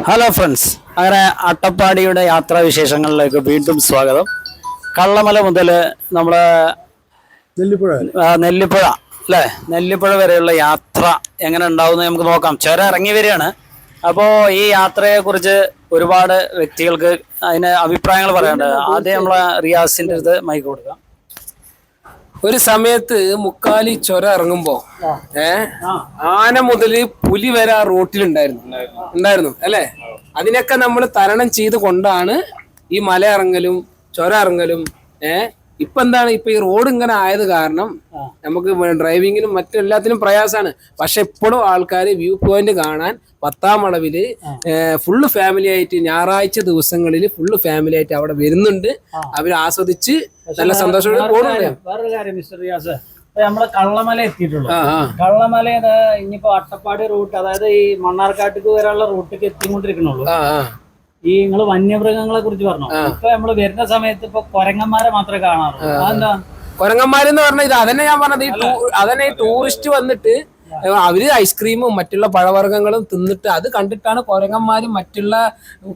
Hello friends, അങ്ങനെ അട്ടപ്പാടിയുടെ യാത്രാവിശേഷങ്ങളിലേക്ക് വീണ്ടും സ്വാഗതം. കള്ളമല മുതൽ നമ്മുടെ നെല്ലിപ്പുഴ അല്ലേ, നെല്ലിപ്പുഴ വരെയുള്ള യാത്ര എങ്ങനെ ഉണ്ടാവുമെന്ന് നമുക്ക് നോക്കാം. ചുരം ഇറങ്ങി വരികയാണ്. അപ്പോൾ ഈ യാത്രയെക്കുറിച്ച് ഒരുപാട് വ്യക്തികൾക്ക് അതിന് അഭിപ്രായങ്ങൾ പറയാനുണ്ട്. ആദ്യം നമ്മളെ റിയാസിൻ്റെ അടുത്ത് മൈക്ക് കൊടുക്കാം. ഒരു സമയത്ത് മുക്കാലി ചുരം ഇറങ്ങുമ്പോ ആന മുതല് പുലി വരെ ആ റോട്ടിലുണ്ടായിരുന്നു അല്ലെ. അതിനൊക്കെ നമ്മൾ തരണം ചെയ്ത് കൊണ്ടാണ് ഈ മല ഇറങ്ങലും ചുരം ഇറങ്ങലും. ഇപ്പൊ എന്താണ്, ഇപ്പൊ ഈ റോഡ് ഇങ്ങനെ ആയത് കാരണം നമുക്ക് ഡ്രൈവിങ്ങിനും മറ്റെല്ലാത്തിനും പ്രയാസമാണ്. പക്ഷെ ഇപ്പോഴും ആൾക്കാർ വ്യൂ പോയിന്റ് കാണാൻ 10ാം വളവില് ഫുള്ള് ഫാമിലി ആയിട്ട് ഞായറാഴ്ച ദിവസങ്ങളിൽ ഫുള്ള് ഫാമിലി ആയിട്ട് അവിടെ വരുന്നുണ്ട്. അവർ ആസ്വദിച്ച് നല്ല സന്തോഷത്തോടെ പോകുന്നുണ്ട്. വേറൊരു കാര്യം മിസ്റ്റർ റിയാസ്, നമ്മള് കള്ളമല എത്തിയിട്ടുള്ളൂ. കള്ളമല ഇനിയിപ്പോ അട്ടപ്പാടി റൂട്ട്, അതായത് ഈ മണ്ണാർക്കാട്ടിക്ക് വരെയുള്ള റൂട്ടിക്ക് എത്തിക്കൊണ്ടിരിക്കണുള്ളൂ. ഈ നിങ്ങള് വന്യമൃഗങ്ങളെ കുറിച്ച് പറഞ്ഞു. ഇപ്പൊ നമ്മള് വരുന്ന സമയത്ത് ഇപ്പൊ കൊരങ്ങന്മാരെ മാത്രമേ കാണാറുള്ളൂ. അതെന്താ കൊരങ്ങന്മാരെന്ന് പറഞ്ഞാൽ ഇത് അതന്നെ ഞാൻ പറഞ്ഞത്. അതന്നെ ഈ ടൂറിസ്റ്റ് വന്നിട്ട് അവര് ഐസ്ക്രീമും മറ്റുള്ള പഴവർഗ്ഗങ്ങളും തിന്നിട്ട് അത് കണ്ടിട്ടാണ് കൊരങ്ങന്മാരും മറ്റുള്ള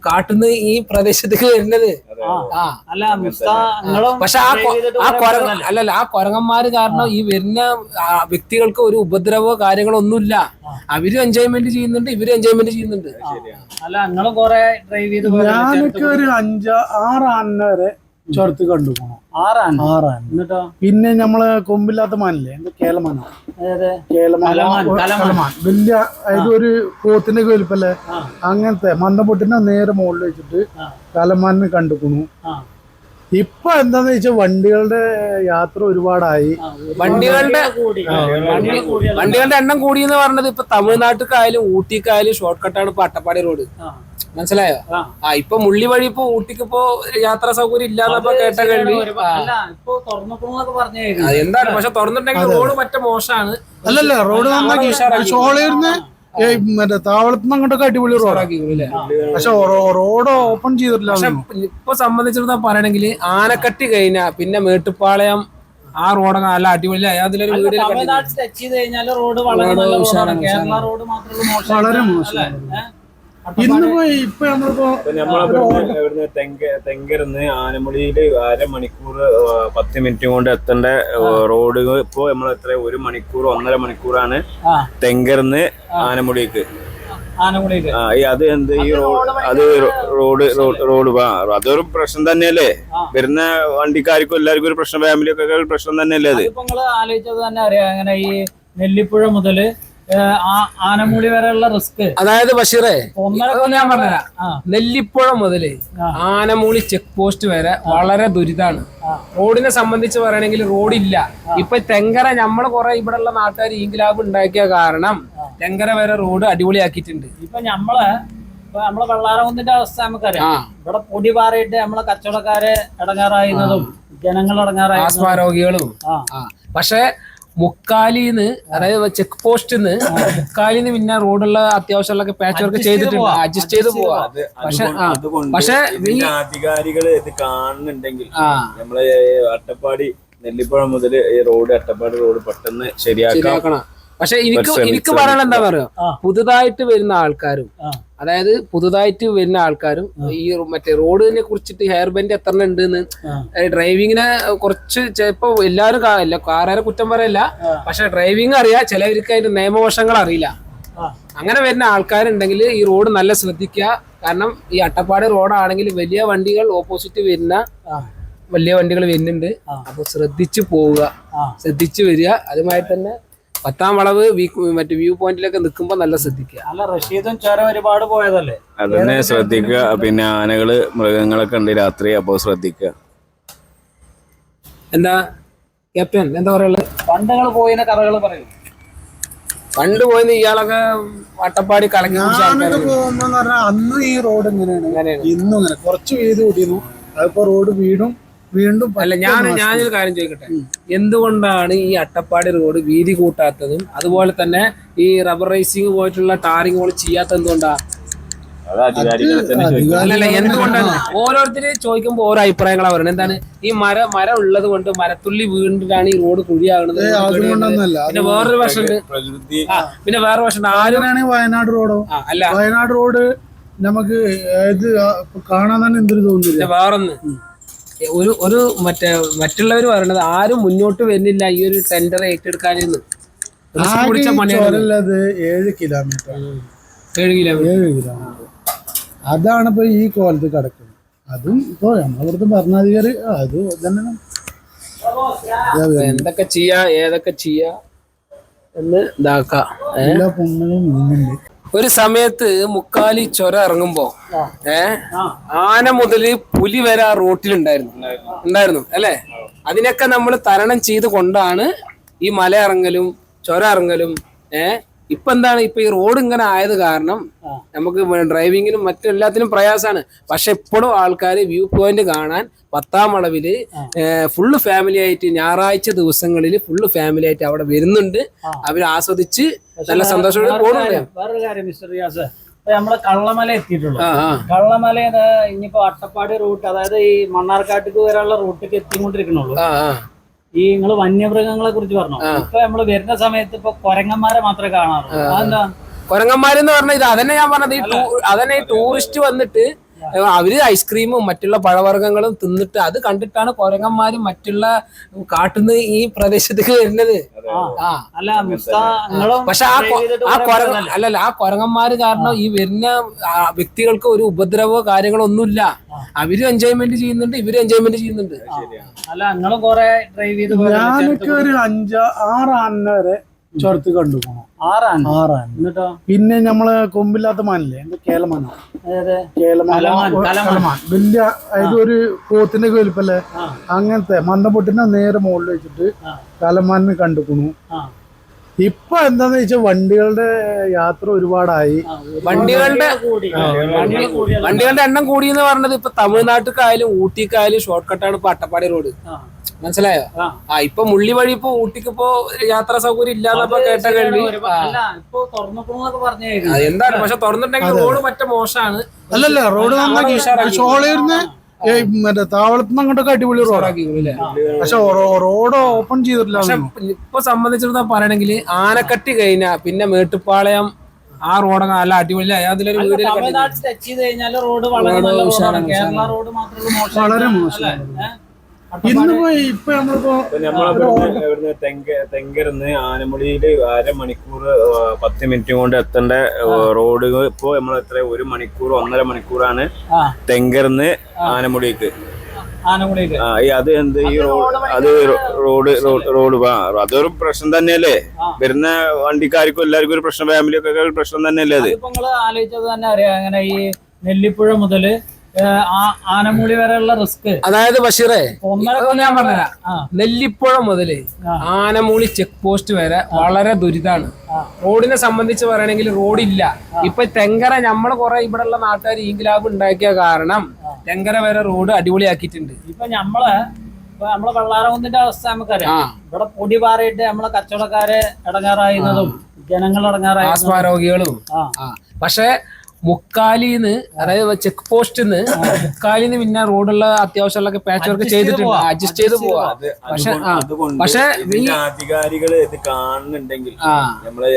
കാട്ടുന്ന ഈ പ്രദേശത്തേക്ക് വരുന്നത്. പക്ഷെ ആ കൊരങ്ങന്മാര് കാരണം ഈ വരുന്ന വ്യക്തികൾക്ക് ഒരു ഉപദ്രവോ കാര്യങ്ങളോ ഒന്നുമില്ല. അവരും എൻജോയ്മെന്റ് ചെയ്യുന്നുണ്ട്, ഇവരും എൻജോയ്മെന്റ് ചെയ്യുന്നുണ്ട്. അല്ല, നിങ്ങളും കുറെ ഡ്രൈവ് ചെയ്ത് ഞാനൊക്കെ ഒരു 5-6 ആന വരെ ചുരത്ത് കണ്ടു പോകണം. 6 ആന. എന്നിട്ടോ പിന്നെ നമ്മള് കൊമ്പില്ലാത്ത മാനില്ലേ, കേലമാനോ, വലിയ അതായത് ഒരു പോത്തിന്റെ വലിപ്പല്ലേ, അങ്ങനത്തെ മന്ദപ്പൊട്ടിനെ നേരെ മുകളിൽ വെച്ചിട്ട് കലമാനിനെ കണ്ടുക്കണു. ഇപ്പൊ എന്താന്ന് വെച്ചാൽ വണ്ടികളുടെ യാത്ര ഒരുപാടായി. വണ്ടികളുടെ എണ്ണം കൂടി എന്ന് പറഞ്ഞത് ഇപ്പൊ തമിഴ്നാട്ടിക്കായാലും ഊട്ടിക്കായാലും ഷോർട്ട് കട്ടാണ് ഇപ്പൊ അട്ടപ്പാടി റോഡ്. മനസ്സിലായോ? ഇപ്പൊ മുള്ളി വഴി ഇപ്പൊ ഊട്ടിക്ക് ഇപ്പോ യാത്രാ സൗകര്യം ഇല്ലാന്നപ്പോ കേട്ട കേൾവി. എന്താണ്, പക്ഷെ തുറന്നിട്ടുണ്ടെങ്കിൽ റോഡ് മറ്റേ മോശമാണ്. അല്ലല്ല, റോഡ് നന്നാക്കി ഷോളേന്ന് മറ്റേ താവളത്തുനിന്ന് അങ്ങോട്ടൊക്കെ അടിപൊളി റോഡാക്കി. പക്ഷെ റോഡ് ഓപ്പൺ ചെയ്തിട്ടില്ല. പക്ഷെ ഇപ്പൊ സംബന്ധിച്ചിടത്തോളം പറയണെങ്കിൽ ആനക്കട്ടി കഴിഞ്ഞാ പിന്നെ മേട്ടുപ്പാളയം ആ റോഡൊക്കെ നല്ല അടിപൊളിയായി. അതിലൊരു വീട് വളരെ മോശം. ഇപ്പൊ നമ്മളിവിടുന്ന് തെങ്കരിന്ന് ആനമുടിയില് 1/2 മണിക്കൂർ 10 മിനിറ്റ് കൊണ്ട് എത്തേണ്ട റോഡ് ഇപ്പൊ നമ്മൾ എത്ര 1 മണിക്കൂർ 1.5 മണിക്കൂറാണ് തെങ്കരിന്ന് ആനമുടിക്ക്. അത് എന്ത് ഈ റോഡ് അതൊരു പ്രശ്നം തന്നെയല്ലേ, വരുന്ന വണ്ടിക്കാർക്കും എല്ലാവർക്കും ഒരു പ്രശ്നം, ഫാമിലിയൊക്കെ ഒരു പ്രശ്നം തന്നെയല്ലേ അത്. ആലോചിച്ചത് തന്നെ അറിയാം. അങ്ങനെ ഈ നെല്ലിപ്പുഴ മുതല് ആനമുടി വരെയുള്ള റിസ്ക്. അതായത് ബഷീറേ, ഞാൻ പറഞ്ഞുതരാം. നെല്ലിപ്പുഴ മുതല് ആനമൂളി ചെക്ക് പോസ്റ്റ് വരെ വളരെ ദുരിതാണ്. റോഡിനെ സംബന്ധിച്ച് പറയുകയാണെങ്കിൽ റോഡില്ല. ഇപ്പൊ തെങ്കര നമ്മള് കുറെ ഇവിടെയുള്ള നാട്ടുകാർ ഈങ്കിലാബ് ഉണ്ടാക്കിയ കാരണം തെങ്കര വരെ റോഡ് അടിപൊളിയാക്കിയിട്ടുണ്ട്. ഇപ്പൊ നമ്മളെ വെള്ളാരകുന്നിന്റെ അവസ്ഥ നമുക്കറിയാം. ഇവിടെ പൊടി പാറിയിട്ട് നമ്മളെ കച്ചവടക്കാര് ഇടങ്ങാറായിരുന്നതും ജനങ്ങൾ ഇടങ്ങാറായി, ആസ്മാരോഗികളും. പക്ഷെ മുക്കാലിന്ന്, അതായത് ചെക്ക് പോസ്റ്റിന്ന് മുക്കാലിന്ന് പിന്നെ റോഡുള്ള അത്യാവശ്യമുള്ള പാച്ച് വർക്ക് ചെയ്തിട്ടുണ്ട്, അഡ്ജസ്റ്റ് ചെയ്ത് പോവാ. പക്ഷെ അധികാരികള് ഇത് കാണുന്നുണ്ടെങ്കിൽ നമ്മള് അട്ടപ്പാടി നെല്ലിപ്പുഴ മുതൽ ഈ റോഡ് അട്ടപ്പാടി റോഡ് പെട്ടെന്ന് ശരിയാക്കണം. പക്ഷെ എനിക്ക് പറയാനുള്ള എന്താ പറയാ, പുതുതായിട്ട് വരുന്ന ആൾക്കാരും, അതായത് പുതുതായിട്ട് വരുന്ന ആൾക്കാരും ഈ മറ്റേ റോഡിനെ കുറിച്ചിട്ട് ഹെയർ ബെൻഡ് എത്ര ഉണ്ടെന്ന്, ഡ്രൈവിങ്ങിനെ കുറച്ച് ചിലപ്പോ എല്ലാവരും കാറുകാരെ കുറ്റം പറയല്ല, പക്ഷെ ഡ്രൈവിംഗ് അറിയാം, ചിലവർക്ക് അതിന്റെ നിയമവശങ്ങൾ അറിയില്ല. അങ്ങനെ വരുന്ന ആൾക്കാരുണ്ടെങ്കിൽ ഈ റോഡ് നല്ല ശ്രദ്ധിക്കുക. കാരണം ഈ അട്ടപ്പാടി റോഡാണെങ്കിൽ വലിയ വണ്ടികൾ ഓപ്പോസിറ്റ് വരുന്ന വലിയ വണ്ടികൾ വരുന്നുണ്ട്. അപ്പൊ ശ്രദ്ധിച്ചു പോവുക, ശ്രദ്ധിച്ചു വരിക. അതുമായി തന്നെ 10ാം വളവ് മറ്റേ വ്യൂ പോയിന്റിലൊക്കെ നിൽക്കുമ്പോ നല്ല ശ്രദ്ധിക്കുക. അല്ല, റഷീദും ചുരം ഒരുപാട് പോയതല്ലേ, അതന്നെ ശ്രദ്ധിക്കുക. പിന്നെ ആനകള് മൃഗങ്ങളൊക്കെ ഉണ്ട് രാത്രി, അപ്പൊ ശ്രദ്ധിക്കുക. എന്താ ക്യാപ്റ്റൻ എന്താ പറയുള്ളത്? പണ്ട് നിങ്ങൾ പോയിന്ന കഥകൾ പറയും. പണ്ട് പോയിന്ന് ഇയാളൊക്കെ അട്ടപ്പാടി കലങ്ങി പോകുമ്പോ അന്ന് ഈ റോഡ് എങ്ങനെയാണ്, ഇന്നും ഇങ്ങനെ കുറച്ച് വീതി കൂട്ടിയിരുന്നു. അതിപ്പോ റോഡ് വീണ്ടും അല്ല, ഞാനൊരു കാര്യം ചോദിക്കട്ടെ, എന്തുകൊണ്ടാണ് ഈ അട്ടപ്പാടി റോഡ് വീതി കൂട്ടാത്തതും അതുപോലെ തന്നെ ഈ റബ്ബർ റൈസിങ് പോയിട്ടുള്ള ടാറിങ് പോലെ ചെയ്യാത്ത എന്തുകൊണ്ടാ? അല്ലല്ല, എന്തുകൊണ്ടാണ്? ഓരോരുത്തര് ചോദിക്കുമ്പോ ഓരോ അഭിപ്രായങ്ങളാണ് പറയുന്നത്. എന്താണ്, ഈ മരം ഉള്ളത് കൊണ്ട് മരത്തുള്ളി വീണ്ടിട്ടാണ് ഈ റോഡ് കുഴിയാകുന്നത്. പിന്നെ വേറൊരു വശമുണ്ട്, പിന്നെ വേറെ വശമുണ്ട്. വയനാട് റോഡോ, അല്ല വയനാട് റോഡ് നമുക്ക് ഇത് കാണാൻ തന്നെ എന്തൊരു തോന്നുന്നില്ല. വേറൊന്ന് ഒരു മറ്റുള്ളവർ പറയണത് ആരും മുന്നോട്ട് വരുന്നില്ല ഈ ഒരു ടെൻഡർ ഏറ്റെടുക്കാനെന്ന്. ചുരല്ലത് 7 കിലോമീറ്റർ 7 കിലോമീറ്റർ അതാണ് ഇപ്പൊ ഈ കോലത്ത് കിടക്കുന്നത്. അതും ഇപ്പൊ നമ്മളിവിടുത്തെ ഭരണാധികാരി അത് തന്നെ എന്തൊക്കെ ചെയ്യാ ഏതൊക്കെ ചെയ്യാ എന്ന് ഇതാക്കാം. എല്ലാ പൊണ്ണും നീങ്ങുന്നുണ്ട്. ഒരു സമയത്ത് മുക്കാലി ചുരം ഇറങ്ങുമ്പോ ആന മുതല് പുലി വരെ ആ റോട്ടിലുണ്ടായിരുന്നു അല്ലെ? അതിനൊക്കെ നമ്മൾ തരണം ചെയ്ത് കൊണ്ടാണ് ഈ മല ഇറങ്ങലും ചുരം ഇറങ്ങലും. ഇപ്പൊ എന്താണ്, ഇപ്പൊ ഈ റോഡ് ഇങ്ങനെ ആയത് കാരണം നമുക്ക് ഡ്രൈവിങ്ങിനും മറ്റെല്ലാത്തിനും പ്രയാസമാണ്. പക്ഷെ ഇപ്പോഴും ആൾക്കാർ വ്യൂ പോയിന്റ് കാണാൻ 10ാം വളവില് ഫുള്ള് ഫാമിലി ആയിട്ട് ഞായറാഴ്ച ദിവസങ്ങളിൽ ഫുള്ള് ഫാമിലി ആയിട്ട് അവിടെ വരുന്നുണ്ട്. അവർ ആസ്വദിച്ച് നല്ല സന്തോഷത്തോടെ പോകുന്നുണ്ട്. വേറൊരു കാര്യം മിസ്റ്റർ റിയാസ്, നമ്മള് കള്ളമല എത്തിയിട്ടുള്ളൂ. കള്ളമല ഇനിയിപ്പോ അട്ടപ്പാടി റൂട്ട്, അതായത് ഈ മണ്ണാർക്കാട്ടിക്ക് വരാനുള്ള റൂട്ടിലേക്ക് എത്തിക്കൊണ്ടിരിക്കണുള്ളൂ. ഈ നിങ്ങള് വന്യമൃഗങ്ങളെ കുറിച്ച് പറഞ്ഞു. ഇപ്പൊ നമ്മള് വരുന്ന സമയത്ത് ഇപ്പൊ കൊരങ്ങന്മാരെ മാത്രമേ കാണാറുള്ളൂ. അതെന്താ കൊരങ്ങന്മാരെന്ന് പറഞ്ഞ ഇത് അതന്നെ ഞാൻ പറഞ്ഞത്. അതന്നെ ഈ ടൂറിസ്റ്റ് വന്നിട്ട് അവര് ഐസ്ക്രീമും മറ്റുള്ള പഴവർഗ്ഗങ്ങളും തിന്നിട്ട് അത് കണ്ടിട്ടാണ് കൊരങ്ങന്മാരും മറ്റുള്ള കാട്ടുന്ന ഈ പ്രദേശത്തേക്ക് വരുന്നത്. പക്ഷെ ആ കൊരങ്ങന്മാര് കാരണം ഈ വരുന്ന വ്യക്തികൾക്ക് ഒരു ഉപദ്രവോ കാര്യങ്ങളോ ഒന്നുമില്ല. അവര് എൻജോയ്മെന്റ് ചെയ്യുന്നുണ്ട്, ഇവര് എൻജോയ്മെന്റ് ചെയ്യുന്നുണ്ട്. അല്ല നിങ്ങളും കൊറേ ഡ്രൈവ് ചെയ്ത് ഞാനൊക്കെ ഒരു 5-6 ആന വരെ ചുരത്ത് കണ്ടു പോകണം. 6 ആന. എന്നിട്ടോ പിന്നെ നമ്മള് കൊമ്പില്ലാത്ത മാനില്ലേ, കേലമാന, വലിയ അതായത് ഒരു പോത്തിന്റെ വലിപ്പല്ലേ, അങ്ങനത്തെ മന്ദപ്പൊട്ടിനെ നേരെ മുകളിൽ വെച്ചിട്ട് കലമാനിന് കണ്ടുക്കണു. ഇപ്പൊ എന്താന്ന് വെച്ചാൽ വണ്ടികളുടെ യാത്ര ഒരുപാടായി. വണ്ടികളുടെ എണ്ണം കൂടി എന്ന് പറഞ്ഞത് ഇപ്പൊ തമിഴ്നാട്ടിലേക്കായാലും ഊട്ടിക്കായാലും ഷോർട്ട് കട്ടാണ് ഇപ്പൊ അട്ടപ്പാടി റോഡ്. മനസ്സിലായോ? ഇപ്പൊ മുള്ളി വഴി ഇപ്പൊ ഊട്ടിക്ക് ഇപ്പോ യാത്രാ സൗകര്യം ഇല്ലാന്നപ്പോ കേട്ട കേൾവി. എന്താണ് പക്ഷെ തുറന്നിട്ടുണ്ടെങ്കിൽ റോഡ് മറ്റേ മോശമാണ്. അല്ലല്ല, റോഡ് ഷോളേർന്ന് മറ്റേ താവളത്തുനിന്ന് അങ്ങോട്ടൊക്കെ അടിപൊളി റോഡാക്കി. പക്ഷെ റോഡ് ഓപ്പൺ ചെയ്തിട്ടില്ല. പക്ഷെ ഇപ്പൊ സംബന്ധിച്ചിടത്തോളം പറയണെങ്കിൽ ആനക്കട്ടി കഴിഞ്ഞാ പിന്നെ മേട്ടുപ്പാളയം ആ റോഡൊക്കെ നല്ല അടിപൊളി. അതിലൊരു വീട് വളരെ മോശം. ഇപ്പൊ നമ്മളിപ്പോ തെങ്കരുന്ന് ആനമുടിയില് 1/2 മണിക്കൂർ 10 മിനിറ്റ് കൊണ്ട് എത്തേണ്ട റോഡ് ഇപ്പൊ നമ്മൾ എത്ര 1 മണിക്കൂർ 1.5 മണിക്കൂറാണ് തെങ്കരുന്ന് ആനമുടിക്ക്. അത് എന്ത് ഈ റോഡ് അതൊരു പ്രശ്നം തന്നെയല്ലേ? വരുന്ന വണ്ടിക്കാർക്കും എല്ലാവർക്കും ഒരു പ്രശ്നം, ഫാമിലിയൊക്കെ ഒരു പ്രശ്നം തന്നെയല്ലേ അത്? ആലോചിച്ചത് തന്നെ അറിയാം. അങ്ങനെ ഈ നെല്ലിപ്പുഴ മുതല് ആനമുടി വരെയുള്ള റിസ്ക്. അതായത് ബഷീറേ ഞാൻ പറഞ്ഞുതരാം. നെല്ലിപ്പുഴ മുതല് ആനമൂളി ചെക്ക് പോസ്റ്റ് വരെ വളരെ ദുരിതമാണ്. റോഡിനെ സംബന്ധിച്ച് പറയണെങ്കിൽ റോഡില്ല. ഇപ്പൊ തെങ്കര നമ്മള് കുറെ ഇവിടെ ഉള്ള നാട്ടുകാർ ഈങ്കിലാബ് ഉണ്ടാക്കിയ കാരണം തെങ്കര വരെ റോഡ് അടിപൊളിയാക്കിയിട്ടുണ്ട്. ഇപ്പൊ നമ്മളെ വെള്ളാരകുന്നിന്റെ അവസ്ഥ നമുക്കറിയാം. ഇവിടെ പൊടി പാറിയിട്ട് നമ്മളെ കച്ചവടക്കാര് ഇടങ്ങാറായിരുന്നതും ജനങ്ങൾ ഇടങ്ങാറായ രോഗികളും. പക്ഷെ മുക്കാലിന്ന്, അതായത് ചെക്ക് പോസ്റ്റിന്ന് മുക്കാലിന്ന് പിന്നെ റോഡുള്ള അത്യാവശ്യമുള്ള പാച്ച് വർക്ക് ചെയ്തിട്ടുണ്ട്, അഡ്ജസ്റ്റ് ചെയ്ത് പോവാ. പക്ഷെ അധികാരികള് ഇത് കാണുന്നുണ്ടെങ്കിൽ നമ്മള്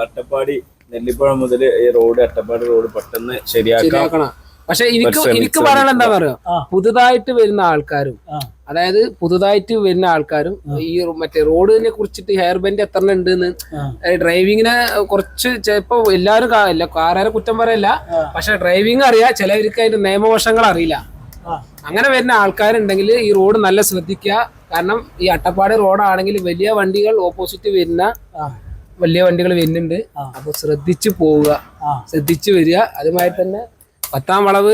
അട്ടപ്പാടി നെല്ലിപ്പുഴ മുതൽ ഈ റോഡ് അട്ടപ്പാടി റോഡ് പെട്ടെന്ന് ശരിയാക്കണം. പക്ഷെ എനിക്ക് പറയാനുള്ള എന്താ പറയാ, പുതുതായിട്ട് വരുന്ന ആൾക്കാരും ഈ മറ്റേ റോഡിനെ കുറിച്ചിട്ട് ഹെയർ ബെൻഡ് എത്ര ഉണ്ടെന്ന് ഡ്രൈവിങ്ങിനെ കുറച്ച് ചിലപ്പോ എല്ലാവരും കാറുകാരെ കുറ്റം പറയല്ല, പക്ഷെ ഡ്രൈവിംഗ് അറിയാം, ചിലവർക്ക് അതിന്റെ നിയമവശങ്ങൾ അറിയില്ല. അങ്ങനെ വരുന്ന ആൾക്കാരുണ്ടെങ്കിൽ ഈ റോഡ് നല്ല ശ്രദ്ധിക്കുക. കാരണം ഈ അട്ടപ്പാടി റോഡാണെങ്കിൽ വലിയ വണ്ടികൾ ഓപ്പോസിറ്റ് വരുന്ന വലിയ വണ്ടികൾ വരുന്നുണ്ട്. അപ്പൊ ശ്രദ്ധിച്ചു പോവുക, ശ്രദ്ധിച്ചു വരിക. അതുമായി തന്നെ 10ാം വളവ്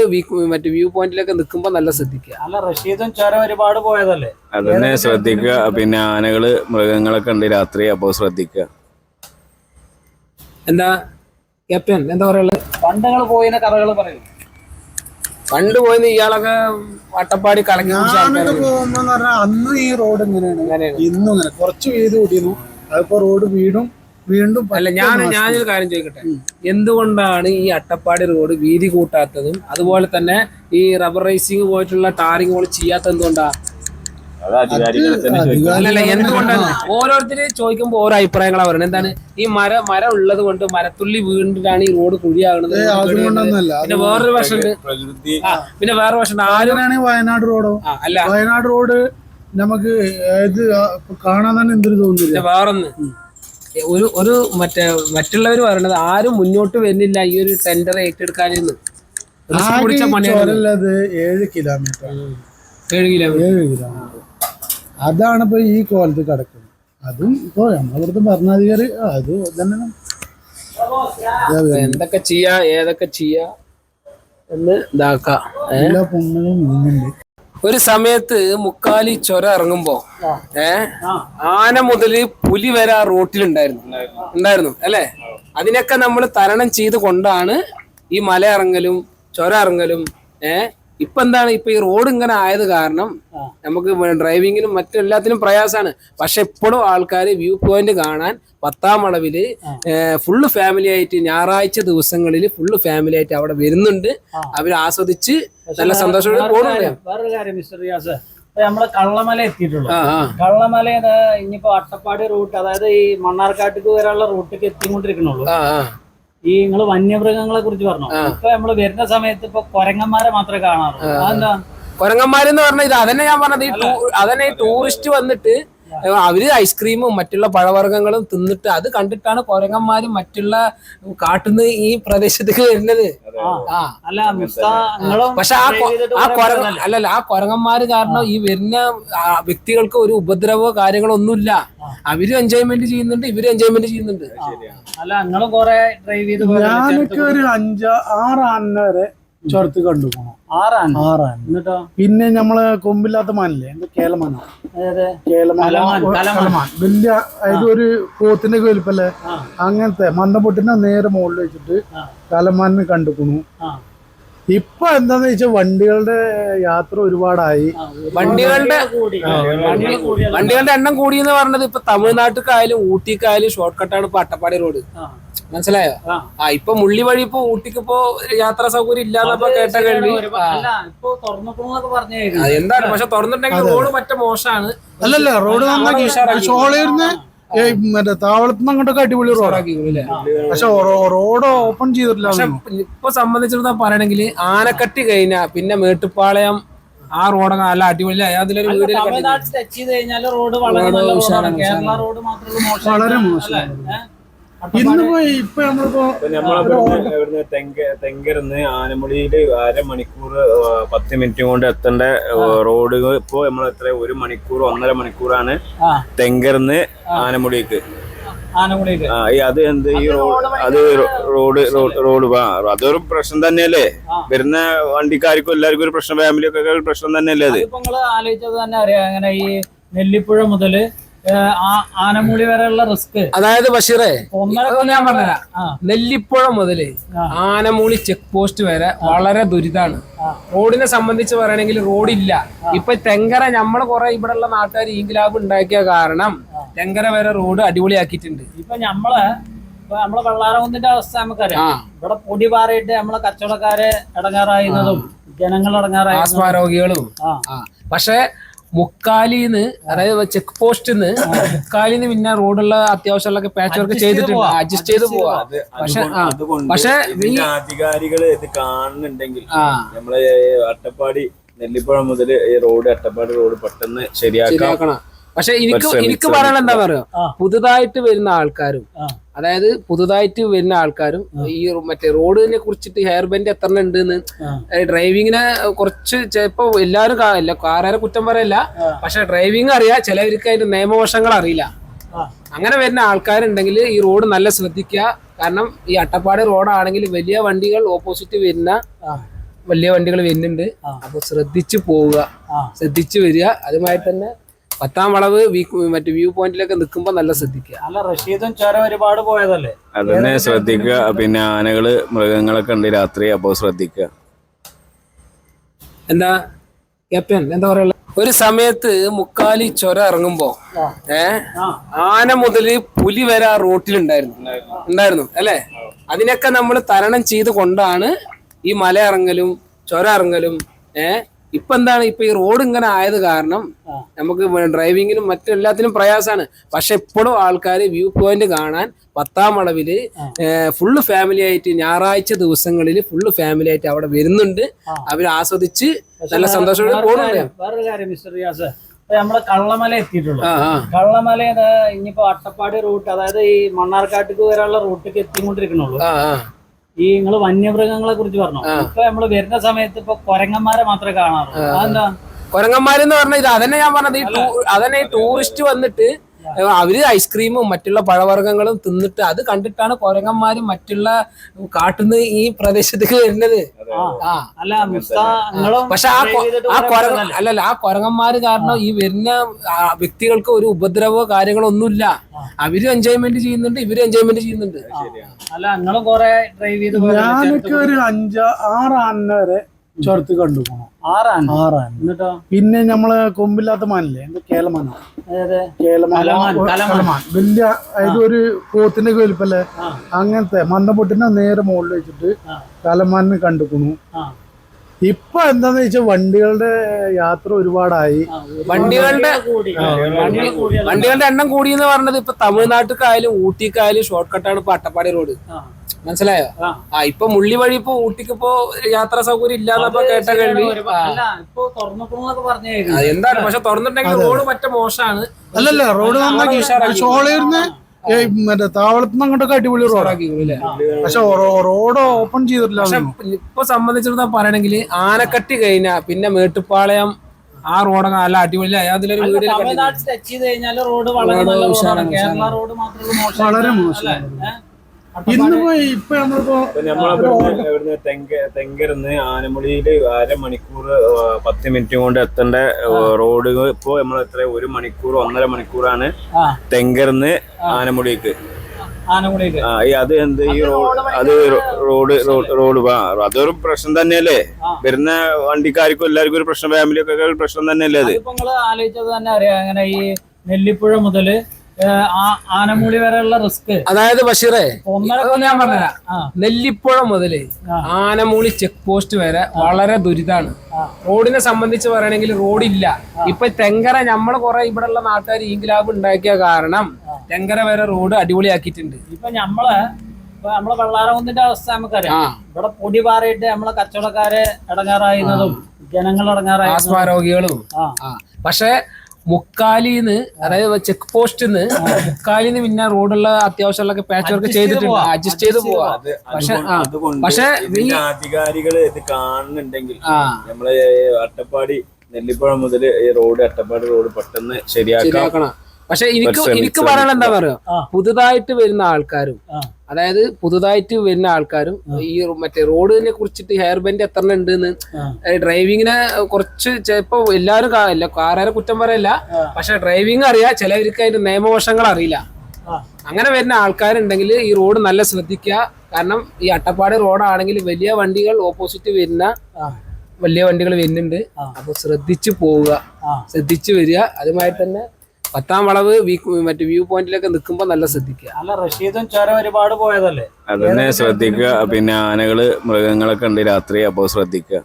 മറ്റേ വ്യൂ പോയിന്റിലൊക്കെ നിൽക്കുമ്പോ നല്ല ശ്രദ്ധിക്കുക. അല്ല റഷീദും ചുരം ഒരുപാട് പോയതല്ലേ, അതന്നെ ശ്രദ്ധിക്കുക. പിന്നെ ആനകള് മൃഗങ്ങളൊക്കെ ഉണ്ട് രാത്രി, അപ്പൊ ശ്രദ്ധിക്കുക. എന്താ ക്യാപ്റ്റൻ എന്താ പറയുള്ളത്? പണ്ടങ്ങൾ പോയിന് കഥകൾ പറയും. പണ്ട് പോയിന്ന് ഇയാളൊക്കെ അട്ടപ്പാടി കലങ്ങി പോകുമ്പോ അന്ന് ഈ റോഡ് ഇങ്ങനെയാണ്, ഇന്നും ഇങ്ങനെ കുറച്ച് വീട് കൂട്ടിയിരുന്നു. അതിപ്പോ റോഡ് വീണ്ടും അല്ല. ഞാനൊരു കാര്യം ചോദിക്കട്ടെ, എന്തുകൊണ്ടാണ് ഈ അട്ടപ്പാടി റോഡ് വീതി കൂട്ടാത്തതും അതുപോലെ തന്നെ ഈ റബ്ബർ റൈസിങ് പോയിട്ടുള്ള ടാറിങ് പോലെ ചെയ്യാത്തത് എന്തുകൊണ്ടാ? അത് അധികാരികളെ തന്നെ ചോദിക്കണം. അല്ലല്ല, എന്തുകൊണ്ടാണ് ഓരോരുത്തര് ചോദിക്കുമ്പോ ഓരോ അഭിപ്രായങ്ങളാ പറയുന്നത്. എന്താണ് ഈ മരം ഉള്ളത് കൊണ്ട് മരത്തുള്ളി വീണ്ടിട്ടാണ് ഈ റോഡ് കുഴിയാകുന്നത്. പിന്നെ വേറൊരു വശമുണ്ട്, പിന്നെ വേറെ വശമുണ്ട്. ആരും വയനാട് റോഡോ അല്ല, വയനാട് റോഡ് നമുക്ക് ഇത് കാണാൻ തന്നെ എന്തൊരു തോന്നുന്നില്ല. വേറൊന്ന് ഒരു മറ്റുള്ളവർ പറയണത് ആരും മുന്നോട്ട് വരുന്നില്ല ഈ ഒരു ടെൻഡർ ഏറ്റെടുക്കാനെന്ന്. 7 കിലോമീറ്റർ അതാണ് ഇപ്പൊ ഈ കോലത്ത് കിടക്കുന്നത്. അതും ഇപ്പൊ നമ്മളിവിടുത്തെ ഭരണാധികാരി അത് തന്നെ എന്തൊക്കെ ചെയ്യാ ഏതൊക്കെ ചെയ്യാ എന്ന് ഇതാക്കാം. എല്ലാ പൊണ്ണുകളും നീങ്ങുന്നുണ്ട്. ഒരു സമയത്ത് മുക്കാലി ചുരം ഇറങ്ങുമ്പോ ആന മുതല് പുലി വരെ ആ റോട്ടിലുണ്ടായിരുന്നു അല്ലെ? അതിനൊക്കെ നമ്മൾ തരണം ചെയ്ത് കൊണ്ടാണ് ഈ മല ഇറങ്ങലും ചുരം ഇറങ്ങലും. ഇപ്പൊ എന്താണ്, ഇപ്പൊ ഈ റോഡ് ഇങ്ങനെ ആയത് കാരണം നമുക്ക് ഡ്രൈവിങ്ങിനും മറ്റെല്ലാത്തിനും പ്രയാസമാണ്. പക്ഷെ ഇപ്പോഴും ആൾക്കാർ വ്യൂ പോയിന്റ് കാണാൻ 10ാം വളവില് ഫുള്ള് ഫാമിലി ആയിട്ട് ഞായറാഴ്ച ദിവസങ്ങളിൽ ഫുള്ള് ഫാമിലി ആയിട്ട് അവിടെ വരുന്നുണ്ട്. അവർ ആസ്വദിച്ച് നല്ല സന്തോഷത്തോടെ പോകുന്നുണ്ട്. വേറൊരു കാര്യം മിസ്റ്റർ റിയാസ്, നമ്മള് കള്ളമല എത്തിയിട്ടുള്ളൂ. കള്ളമല ഇനിയിപ്പോ അട്ടപ്പാടി റൂട്ട്, അതായത് ഈ മണ്ണാർക്കാട്ടിക്ക് വരെയുള്ള റൂട്ടിലേക്ക് എത്തിക്കൊണ്ടിരിക്കണുള്ളൂ. ഈ നിങ്ങള് വന്യമൃഗങ്ങളെ കുറിച്ച് പറഞ്ഞു. ഇപ്പൊ നമ്മള് വരുന്ന സമയത്ത് ഇപ്പൊ കൊരങ്ങന്മാരെ മാത്രമേ കാണാറുള്ളൂ. അതെന്താ കൊരങ്ങന്മാരെന്ന് പറഞ്ഞാൽ ഇത് അതന്നെ ഞാൻ പറഞ്ഞത്. അതന്നെ ഈ ടൂറിസ്റ്റ് വന്നിട്ട് അവര് ഐസ്ക്രീമും മറ്റുള്ള പഴവർഗ്ഗങ്ങളും തിന്നിട്ട് അത് കണ്ടിട്ടാണ് കൊരങ്ങന്മാരും മറ്റുള്ള കാട്ടുന്ന ഈ പ്രദേശത്തേക്ക് വരുന്നത്. പക്ഷെ ആ കൊരങ്ങന്മാര് കാരണം ഈ വരുന്ന വ്യക്തികൾക്ക് ഒരു ഉപദ്രവോ കാര്യങ്ങളോ ഒന്നുമില്ല. അവരും എൻജോയ്മെന്റ് ചെയ്യുന്നുണ്ട്, ഇവരും എൻജോയ്മെന്റ് ചെയ്യുന്നുണ്ട്. അല്ല, നിങ്ങളും കൊറേ ഡ്രൈവ് ചെയ്ത് ഞാനൊക്കെ ഒരു 5-6 ആന വരെ ചുരത്ത് കണ്ടു പോകണം. 6 ആന. എന്നിട്ടോ പിന്നെ നമ്മള് കൊമ്പില്ലാത്ത മാനില്ലേ, കേലമാന, വലിയ അതായത് ഒരു പോത്തിന്റെ വലിപ്പല്ലേ, അങ്ങനത്തെ മന്ദപ്പൊട്ടിനെ നേരെ മുകളിൽ വെച്ചിട്ട് കലമാനെ കണ്ടുക്കണു. ഇപ്പൊ എന്താന്ന് വെച്ചാൽ വണ്ടികളുടെ യാത്ര ഒരുപാടായി. വണ്ടികളുടെ എണ്ണം കൂടി എന്ന് പറഞ്ഞത് ഇപ്പൊ തമിഴ്നാട്ടിക്കായാലും ഊട്ടിക്കായാലും ഷോർട്ട് കട്ടാണ് ഇപ്പൊ അട്ടപ്പാടി റോഡ്. മനസ്സിലായോ? ഇപ്പൊ മുള്ളി വഴി ഇപ്പൊ ഊട്ടിക്ക് ഇപ്പോ യാത്രാ സൗകര്യം ഇല്ലാന്നപ്പോ കേട്ട കഴിഞ്ഞു. എന്താണ് പക്ഷെ തുറന്നിട്ടുണ്ടെങ്കിൽ റോഡ് മറ്റേ മോശമാണ്. അല്ലല്ല, റോഡ് ഷോളേന്ന് മറ്റേ താവളത്തുനിന്ന് അങ്ങോട്ടൊക്കെ അടിപൊളി റോഡാക്കി. പക്ഷെ റോഡ് ഓപ്പൺ ചെയ്തിട്ടില്ല. പക്ഷെ ഇപ്പൊ സംബന്ധിച്ചിടത്തോളം പറയണെങ്കിൽ ആനക്കട്ടി കഴിഞ്ഞാ പിന്നെ മേട്ടുപ്പാളയം ആ റോഡൊക്കെ നല്ല അടിപൊളി. അതിലൊരു വീട് റോഡ് വളരെ മോശം. ഇപ്പൊ നമ്മളിവിടുന്ന് തെങ്കരുന്ന് ആനമുടിയില് 1/2 മണിക്കൂർ 10 മിനിറ്റ് കൊണ്ട് എത്തേണ്ട റോഡ് ഇപ്പൊ നമ്മൾ എത്ര 1 മണിക്കൂർ 1.5 മണിക്കൂറാണ് തെങ്കരുന്ന് ആനമുടിക്ക്. അത് എന്ത് ഈ റോഡ് അതൊരു പ്രശ്നം തന്നെയല്ലേ? വരുന്ന വണ്ടിക്കാർക്കും എല്ലാവർക്കും ഒരു പ്രശ്നം, ഫാമിലിയൊക്കെ ഒരു പ്രശ്നം തന്നെയല്ലേ അത്? ആലോചിച്ചത് തന്നെ അറിയാം. അങ്ങനെ ഈ നെല്ലിപ്പുഴ മുതല് ആനമുടി വരെയുള്ള റിസ്ക്. അതായത് ബഷീറേ, ഞാൻ പറഞ്ഞുതരാം. നെല്ലിപ്പുഴ മുതല് ആനമൂളി ചെക്ക് പോസ്റ്റ് വരെ വളരെ ദുരിതാണ്. റോഡിനെ സംബന്ധിച്ച് പറയണെങ്കിൽ റോഡില്ല. ഇപ്പൊ തെങ്കര നമ്മള് കുറെ ഇവിടെ ഉള്ള നാട്ടുകാർ ഇൻക്ലാബ് ഉണ്ടാക്കിയ കാരണം തെങ്കര വരെ റോഡ് അടിപൊളിയാക്കിയിട്ടുണ്ട്. ഇപ്പൊ നമ്മളെ വെള്ളാരകുന്നിന്റെ അവസ്ഥ നമുക്കറിയാം. ഇവിടെ പൊടി പാറിയിട്ട് നമ്മളെ കച്ചവടക്കാരെ ഇടങ്ങാറായിരുന്നതും ജനങ്ങൾ ഇടങ്ങാറായ രോഗികളും. പക്ഷെ മുക്കാലിന്ന്, അതായത് ചെക്ക് പോസ്റ്റിന്ന് മുക്കാലിന്ന് പിന്നെ റോഡുള്ള അത്യാവശ്യമുള്ള പാച്ച് വർക്ക് ചെയ്തിട്ടുണ്ട്, അഡ്ജസ്റ്റ് ചെയ്ത് പോവാ. പക്ഷെ അധികാരികള് ഇത് കാണുന്നുണ്ടെങ്കിൽ നമ്മള് അട്ടപ്പാടി നെല്ലിപ്പുഴ മുതൽ ഈ റോഡ് അട്ടപ്പാടി റോഡ് പെട്ടെന്ന് ശരിയാക്കണം. പക്ഷെ എനിക്ക് പറയാനുള്ള എന്താ പറയാ, പുതുതായിട്ട് വരുന്ന ആൾക്കാരും, അതായത് പുതുതായിട്ട് വരുന്ന ആൾക്കാരും ഈ മറ്റേ റോഡിനെ കുറിച്ചിട്ട് ഹെയർ ബെൻഡ് എത്ര ഉണ്ടെന്ന് ഡ്രൈവിങ്ങിനെ കുറച്ച് ചിലപ്പോ എല്ലാവരും കാറുകാരെ കുറ്റം പറയല്ല, പക്ഷെ ഡ്രൈവിംഗ് അറിയാം, ചിലവർക്ക് അതിന്റെ നിയമവശങ്ങൾ അറിയില്ല. അങ്ങനെ വരുന്ന ആൾക്കാരുണ്ടെങ്കിൽ ഈ റോഡ് നല്ല ശ്രദ്ധിക്കുക. കാരണം ഈ അട്ടപ്പാടി റോഡാണെങ്കിൽ വലിയ വണ്ടികൾ ഓപ്പോസിറ്റ് വരുന്ന വലിയ വണ്ടികൾ വരുന്നുണ്ട്. അപ്പൊ ശ്രദ്ധിച്ചു പോവുക, ശ്രദ്ധിച്ചു വരിക. അതുമായി തന്നെ 10ാം വളവ് മറ്റേ വ്യൂ പോയിന്റിലൊക്കെ നിൽക്കുമ്പോ നല്ല ശ്രദ്ധിക്കുക. അല്ല, റഷീദും ചുരം ഒരുപാട് പോയതല്ലേ, അതന്നെ ശ്രദ്ധിക്കുക. പിന്നെ ആനകള് മൃഗങ്ങളൊക്കെ ഉണ്ട് രാത്രി, അപ്പൊ ശ്രദ്ധിക്കുക. എന്താ ക്യാപ്റ്റൻ എന്താ പറയാ, ഒരു സമയത്ത് മുക്കാലി ചുരം ഇറങ്ങുമ്പോ ആന മുതല് പുലി വരെ ആ റോട്ടിലുണ്ടായിരുന്നു അല്ലെ? അതിനൊക്കെ നമ്മൾ തരണം ചെയ്ത് കൊണ്ടാണ് ഈ മല ഇറങ്ങലും ചുരം ഇറങ്ങലും ഇപ്പൊ എന്താണ് ഇപ്പൊ ഈ റോഡ് ഇങ്ങനെ ആയത് കാരണം നമുക്ക് ഡ്രൈവിങ്ങിനും മറ്റെല്ലാത്തിനും പ്രയാസമാണ്. പക്ഷെ ഇപ്പോഴും ആൾക്കാർ വ്യൂ പോയിന്റ് കാണാൻ 10ാം വളവില് ഫുള്ള് ഫാമിലി ആയിട്ട് ഞായറാഴ്ച ദിവസങ്ങളിൽ ഫുള്ള് ഫാമിലി ആയിട്ട് അവിടെ വരുന്നുണ്ട്. അവർ ആസ്വദിച്ച് നല്ല സന്തോഷത്തോടെ പോകുന്നുണ്ട്. വേറൊരു കാര്യം മിസ്റ്റർ റിയാസ്, നമ്മള് കള്ളമല എത്തിയിട്ടുള്ളൂ. കള്ളമല ഇനിയിപ്പോ അട്ടപ്പാടി റൂട്ട്, അതായത് ഈ മണ്ണാർക്കാട്ടിക്ക് വരാനുള്ള റൂട്ടിലേക്ക് എത്തിക്കൊണ്ടിരിക്കണുള്ളൂ. ഈ നിങ്ങള് വന്യമൃഗങ്ങളെ കുറിച്ച് പറഞ്ഞു. ഇപ്പൊ നമ്മള് വരുന്ന സമയത്ത് ഇപ്പൊ കൊരങ്ങന്മാരെ മാത്രമേ കാണാറുള്ളൂ. അതെന്താ? കൊരങ്ങന്മാരെന്ന് പറഞ്ഞാൽ ഇത് അതന്നെ ഞാൻ പറഞ്ഞത്. അതന്നെ ടൂറിസ്റ്റ് വന്നിട്ട് അവര് ഐസ്ക്രീമും മറ്റുള്ള പഴവർഗ്ഗങ്ങളും തിന്നിട്ട് അത് കണ്ടിട്ടാണ് കൊരങ്ങന്മാരും മറ്റുള്ള കാട്ടുന്ന ഈ പ്രദേശത്തേക്ക് വരുന്നത്. പക്ഷെ ആ കൊരങ്ങന്മാര് കാരണം ഈ വരുന്ന വ്യക്തികൾക്ക് ഒരു ഉപദ്രവോ കാര്യങ്ങളോ ഒന്നുമില്ല. അവരും എൻജോയ്മെന്റ് ചെയ്യുന്നുണ്ട്, ഇവരും എൻജോയ്മെന്റ് ചെയ്യുന്നുണ്ട്. ഞാനൊക്കെ ഒരു 5-6 ആന വരെ ചേർത്ത് കണ്ടു പോകണം. 6 ആന. പിന്നെ നമ്മള് കൊമ്പില്ലാത്ത മാനില്ലേ, കേലമാന, വലിയ അതായത് ഒരു പോത്തിന്റെ വലിപ്പല്ലേ, അങ്ങനത്തെ മന്ദപ്പൊട്ടിനെ നേരെ മുകളിൽ വെച്ചിട്ട് കലമാനിന് കണ്ടുക്കണു. ഇപ്പൊ എന്താന്ന് വെച്ചാൽ വണ്ടികളുടെ യാത്ര ഒരുപാടായി. വണ്ടികളുടെ എണ്ണം കൂടി എന്ന് പറഞ്ഞത് ഇപ്പൊ തമിഴ്നാട്ടിലേക്കായാലും ഊട്ടിക്കായാലും ഷോർട്ട് കട്ടാണ് ഇപ്പൊ അട്ടപ്പാടി റോഡ്. മനസ്സിലായോ? ഇപ്പൊ മുള്ളി വഴി ഇപ്പൊ ഊട്ടിക്ക് ഇപ്പോ യാത്രാ സൗകര്യം ഇല്ലാന്നപ്പോ കേട്ട കേൾവി. എന്താണ് പക്ഷെ തുറന്നിട്ടുണ്ടെങ്കിൽ റോഡ് മറ്റേ മോശമാണ്. അല്ലല്ല, റോഡ് നന്നാക്കി ഷോളേർന്ന് മറ്റേ താവളത്തുനിന്ന് അങ്ങോട്ടൊക്കെ അടിപൊളി റോഡാക്കി. പക്ഷെ റോഡ് ഓപ്പൺ ചെയ്തിട്ടില്ല. ഇപ്പൊ സംബന്ധിച്ചിടത്തോളം പറയണെങ്കിൽ ആനക്കട്ടി കഴിഞ്ഞാ പിന്നെ മേട്ടുപ്പാളയം ആ റോഡൊക്കെ നല്ല അടിപൊളി. അതിലൊരു വീട് വളരെ മോശം. ഇന്നിപ്പോ ഇപ്പൊ നമ്മളിപ്പോ തെങ്കരുന്ന് ആനമുടിയില് 1/2 മണിക്കൂർ 10 മിനിറ്റ് കൊണ്ട് എത്തേണ്ട റോഡ് ഇപ്പൊ നമ്മൾ എത്ര 1 മണിക്കൂർ 1.5 മണിക്കൂറാണ് തെങ്കരുന്ന് ആനമുടിക്ക്. അത് എന്ത് ഈ റോഡ് അതൊരു പ്രശ്നം തന്നെയല്ലേ? വരുന്ന വണ്ടിക്കാർക്കും എല്ലാവർക്കും ഒരു പ്രശ്നം, ഫാമിലിയൊക്കെ ഒരു പ്രശ്നം തന്നെയല്ലേ അത്? ആലോചിച്ചത് തന്നെ അറിയാം. അങ്ങനെ ഈ നെല്ലിപ്പുഴ മുതല് ആനമൂടി വരെയുള്ള റിസ്ക്. അതായത് ബഷീറേ, ഞാൻ പറഞ്ഞ നെല്ലിപ്പുഴ മുതല് ആനമൂളി ചെക്ക് പോസ്റ്റ് വരെ വളരെ ദുരിതാണ്. റോഡിനെ സംബന്ധിച്ച് പറയണെങ്കിൽ റോഡില്ല. ഇപ്പൊ തെങ്കര നമ്മള് കുറെ ഇവിടെ ഉള്ള നാട്ടുകാർ ഇൻക്ലാബ് ഉണ്ടാക്കിയ കാരണം തെങ്കര വരെ റോഡ് അടിപൊളിയാക്കിയിട്ടുണ്ട്. ഇപ്പൊ നമ്മളെ വെള്ളാരകുന്നിന്റെ അവസ്ഥ നമുക്കറിയാം. ഇവിടെ പൊടി പാറിയിട്ട് നമ്മളെ കച്ചവടക്കാര് ഇടങ്ങാറായിരുന്നതും ജനങ്ങൾ ഇടങ്ങാറായ ആസ്മാരോഗികളും. പക്ഷെ മുക്കാലിന്ന്, അതായത് ചെക്ക് പോസ്റ്റിന്ന് മുക്കാലിന്ന് പിന്നെ റോഡുള്ള അത്യാവശ്യമുള്ള പാച്ച് വർക്ക് ചെയ്തിട്ടുണ്ട്, അഡ്ജസ്റ്റ് ചെയ്ത് പോവാ. പക്ഷെ അധികാരികള് ഇത് കാണുന്നുണ്ടെങ്കിൽ നമ്മള് അട്ടപ്പാടി നെല്ലിപ്പുഴ മുതൽ ഈ റോഡ് അട്ടപ്പാടി റോഡ് പെട്ടെന്ന് ശരിയാക്കണം. പക്ഷെ എനിക്ക് പറയാനുള്ള എന്താ പറയുക, പുതുതായിട്ട് വരുന്ന ആൾക്കാരും, അതായത് പുതുതായിട്ട് വരുന്ന ആൾക്കാരും ഈ മറ്റേ റോഡിനെ കുറിച്ചിട്ട് ഹെയർ ബാൻഡ് എത്ര ഉണ്ടെന്ന് ഡ്രൈവിങ്ങിനെ കുറച്ച് ചിലപ്പോ എല്ലാവരും കാറുകാരെ കുറ്റം പറയല്ല, പക്ഷെ ഡ്രൈവിംഗ് അറിയാം, ചിലവർക്ക് അതിന്റെ നിയമവശങ്ങൾ അറിയില്ല. അങ്ങനെ വരുന്ന ആൾക്കാരുണ്ടെങ്കിൽ ഈ റോഡ് നല്ല ശ്രദ്ധിക്കുക. കാരണം ഈ അട്ടപ്പാടി റോഡാണെങ്കിൽ വലിയ വണ്ടികൾ ഓപ്പോസിറ്റ് വരുന്ന വലിയ വണ്ടികൾ വരുന്നുണ്ട്. അപ്പൊ ശ്രദ്ധിച്ചു പോവുക, ശ്രദ്ധിച്ചു വരിക. അതുമായി തന്നെ 10ാം വളവ് മറ്റേ വ്യൂ പോയിന്റിലൊക്കെ നിൽക്കുമ്പോ നല്ല ശ്രദ്ധിക്കുക. അല്ല, റഷീദും ചോര ഒരുപാട് പോയതല്ലേ, അതന്നെ ശ്രദ്ധിക്കുക. പിന്നെ ആനകള് മൃഗങ്ങളൊക്കെ ഉണ്ട് രാത്രി, അപ്പൊ ശ്രദ്ധിക്കുക.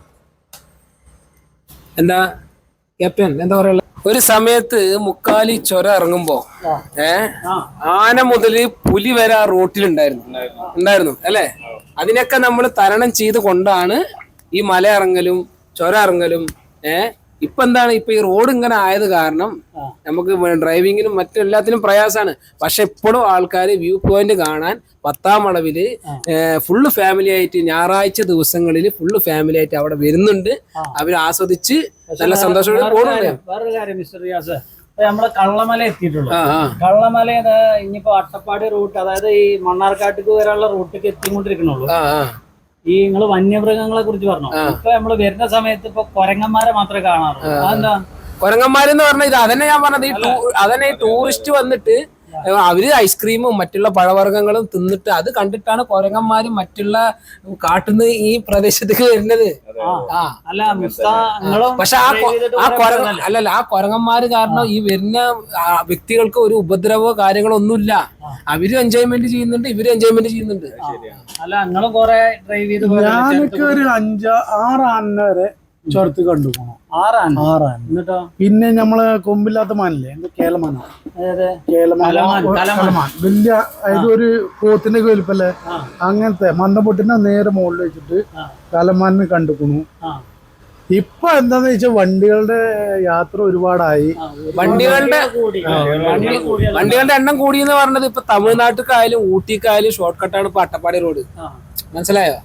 എന്താ ക്യാപ്റ്റൻ എന്താ പറയുക, ഒരു സമയത്ത് മുക്കാലി ചൊര ഇറങ്ങുമ്പോ ആന മുതല് പുലി വരെ ആ റോട്ടിലുണ്ടായിരുന്നു അല്ലെ? അതിനൊക്കെ നമ്മൾ തരണം ചെയ്ത് കൊണ്ടാണ് ഈ മല ഇറങ്ങലും ചൊര ഇറങ്ങലും. ഇപ്പൊ എന്താണ് ഇപ്പൊ ഈ റോഡ് ഇങ്ങനെ ആയത് കാരണം നമുക്ക് ഡ്രൈവിങ്ങിനും മറ്റെല്ലാത്തിനും പ്രയാസമാണ്. പക്ഷെ ഇപ്പോഴും ആൾക്കാർ വ്യൂ പോയിന്റ് കാണാൻ 10ാം വളവില് ഫുള്ള് ഫാമിലി ആയിട്ട് ഞായറാഴ്ച ദിവസങ്ങളിൽ ഫുള്ള് ഫാമിലി ആയിട്ട് അവിടെ വരുന്നുണ്ട്. അവർ ആസ്വദിച്ച് നല്ല സന്തോഷത്തോടെ പോകുന്നുണ്ട്. വേറൊരു കാര്യം മിസ്റ്റർ റിയാസ്, നമ്മള് കള്ളമല എത്തിയിട്ടുള്ളൂ. കള്ളമല ഇനിയിപ്പോ അട്ടപ്പാടി റൂട്ട്, അതായത് ഈ മണ്ണാർക്കാട്ടിക്ക് വരാനുള്ള റൂട്ടിലേക്ക് എത്തിക്കൊണ്ടിരിക്കണുള്ളൂ. ഈ നിങ്ങള് വന്യമൃഗങ്ങളെ കുറിച്ച് പറഞ്ഞു. ഇപ്പൊ നമ്മള് വരുന്ന സമയത്ത് ഇപ്പൊ കൊരങ്ങന്മാരെ മാത്രമേ കാണാറുള്ളൂ. അതെന്താ? കൊരങ്ങന്മാരെന്ന് പറഞ്ഞാൽ ഇത് അതന്നെ ഞാൻ പറഞ്ഞത്. അതന്നെ ടൂറിസ്റ്റ് വന്നിട്ട് അവര് ഐസ്ക്രീമും മറ്റുള്ള പഴവർഗ്ഗങ്ങളും തിന്നിട്ട് അത് കണ്ടിട്ടാണ് കൊരങ്ങന്മാരും മറ്റുള്ള കാട്ടുന്ന ഈ പ്രദേശത്തേക്ക് വരുന്നത്. പക്ഷെ ആ കൊരങ്ങന്മാര് കാരണം ഈ വരുന്ന വ്യക്തികൾക്ക് ഒരു ഉപദ്രവോ കാര്യങ്ങളോ ഒന്നുമില്ല. അവരും എൻജോയ്മെന്റ് ചെയ്യുന്നുണ്ട്, ഇവരും എൻജോയ്മെന്റ് ചെയ്യുന്നുണ്ട്. ഞാനൊക്കെ ഒരു 5-6 ആന വരെ ചുരത്ത് കണ്ടുപോകണം. 6 ആന. 6 ആന. എന്നിട്ടോ പിന്നെ നമ്മളെ കൊമ്പില്ലാത്ത മാനില്ലേ, എന്ത് കേലമാനോ, അതായത് കലമാൻ വലിയ, അതായത് ഒരു പോത്തിന്റെ വലിപ്പല്ലേ, അങ്ങനത്തെ മന്ദപ്പൊട്ടിന്റെ നേരെ മുകളിൽ വെച്ചിട്ട് കലമാനിന് കണ്ടുക്കണു. ഇപ്പൊ എന്താന്ന് വെച്ചാൽ വണ്ടികളുടെ യാത്ര ഒരുപാടായി. വണ്ടികളുടെ എണ്ണം കൂടി എന്ന് പറഞ്ഞത് ഇപ്പൊ തമിഴ്നാട്ടിലേക്കായാലും ഊട്ടിക്കായാലും ഷോർട്ട് കട്ടാണ് ഇപ്പൊ അട്ടപ്പാടി റോഡ്. മനസ്സിലായോ?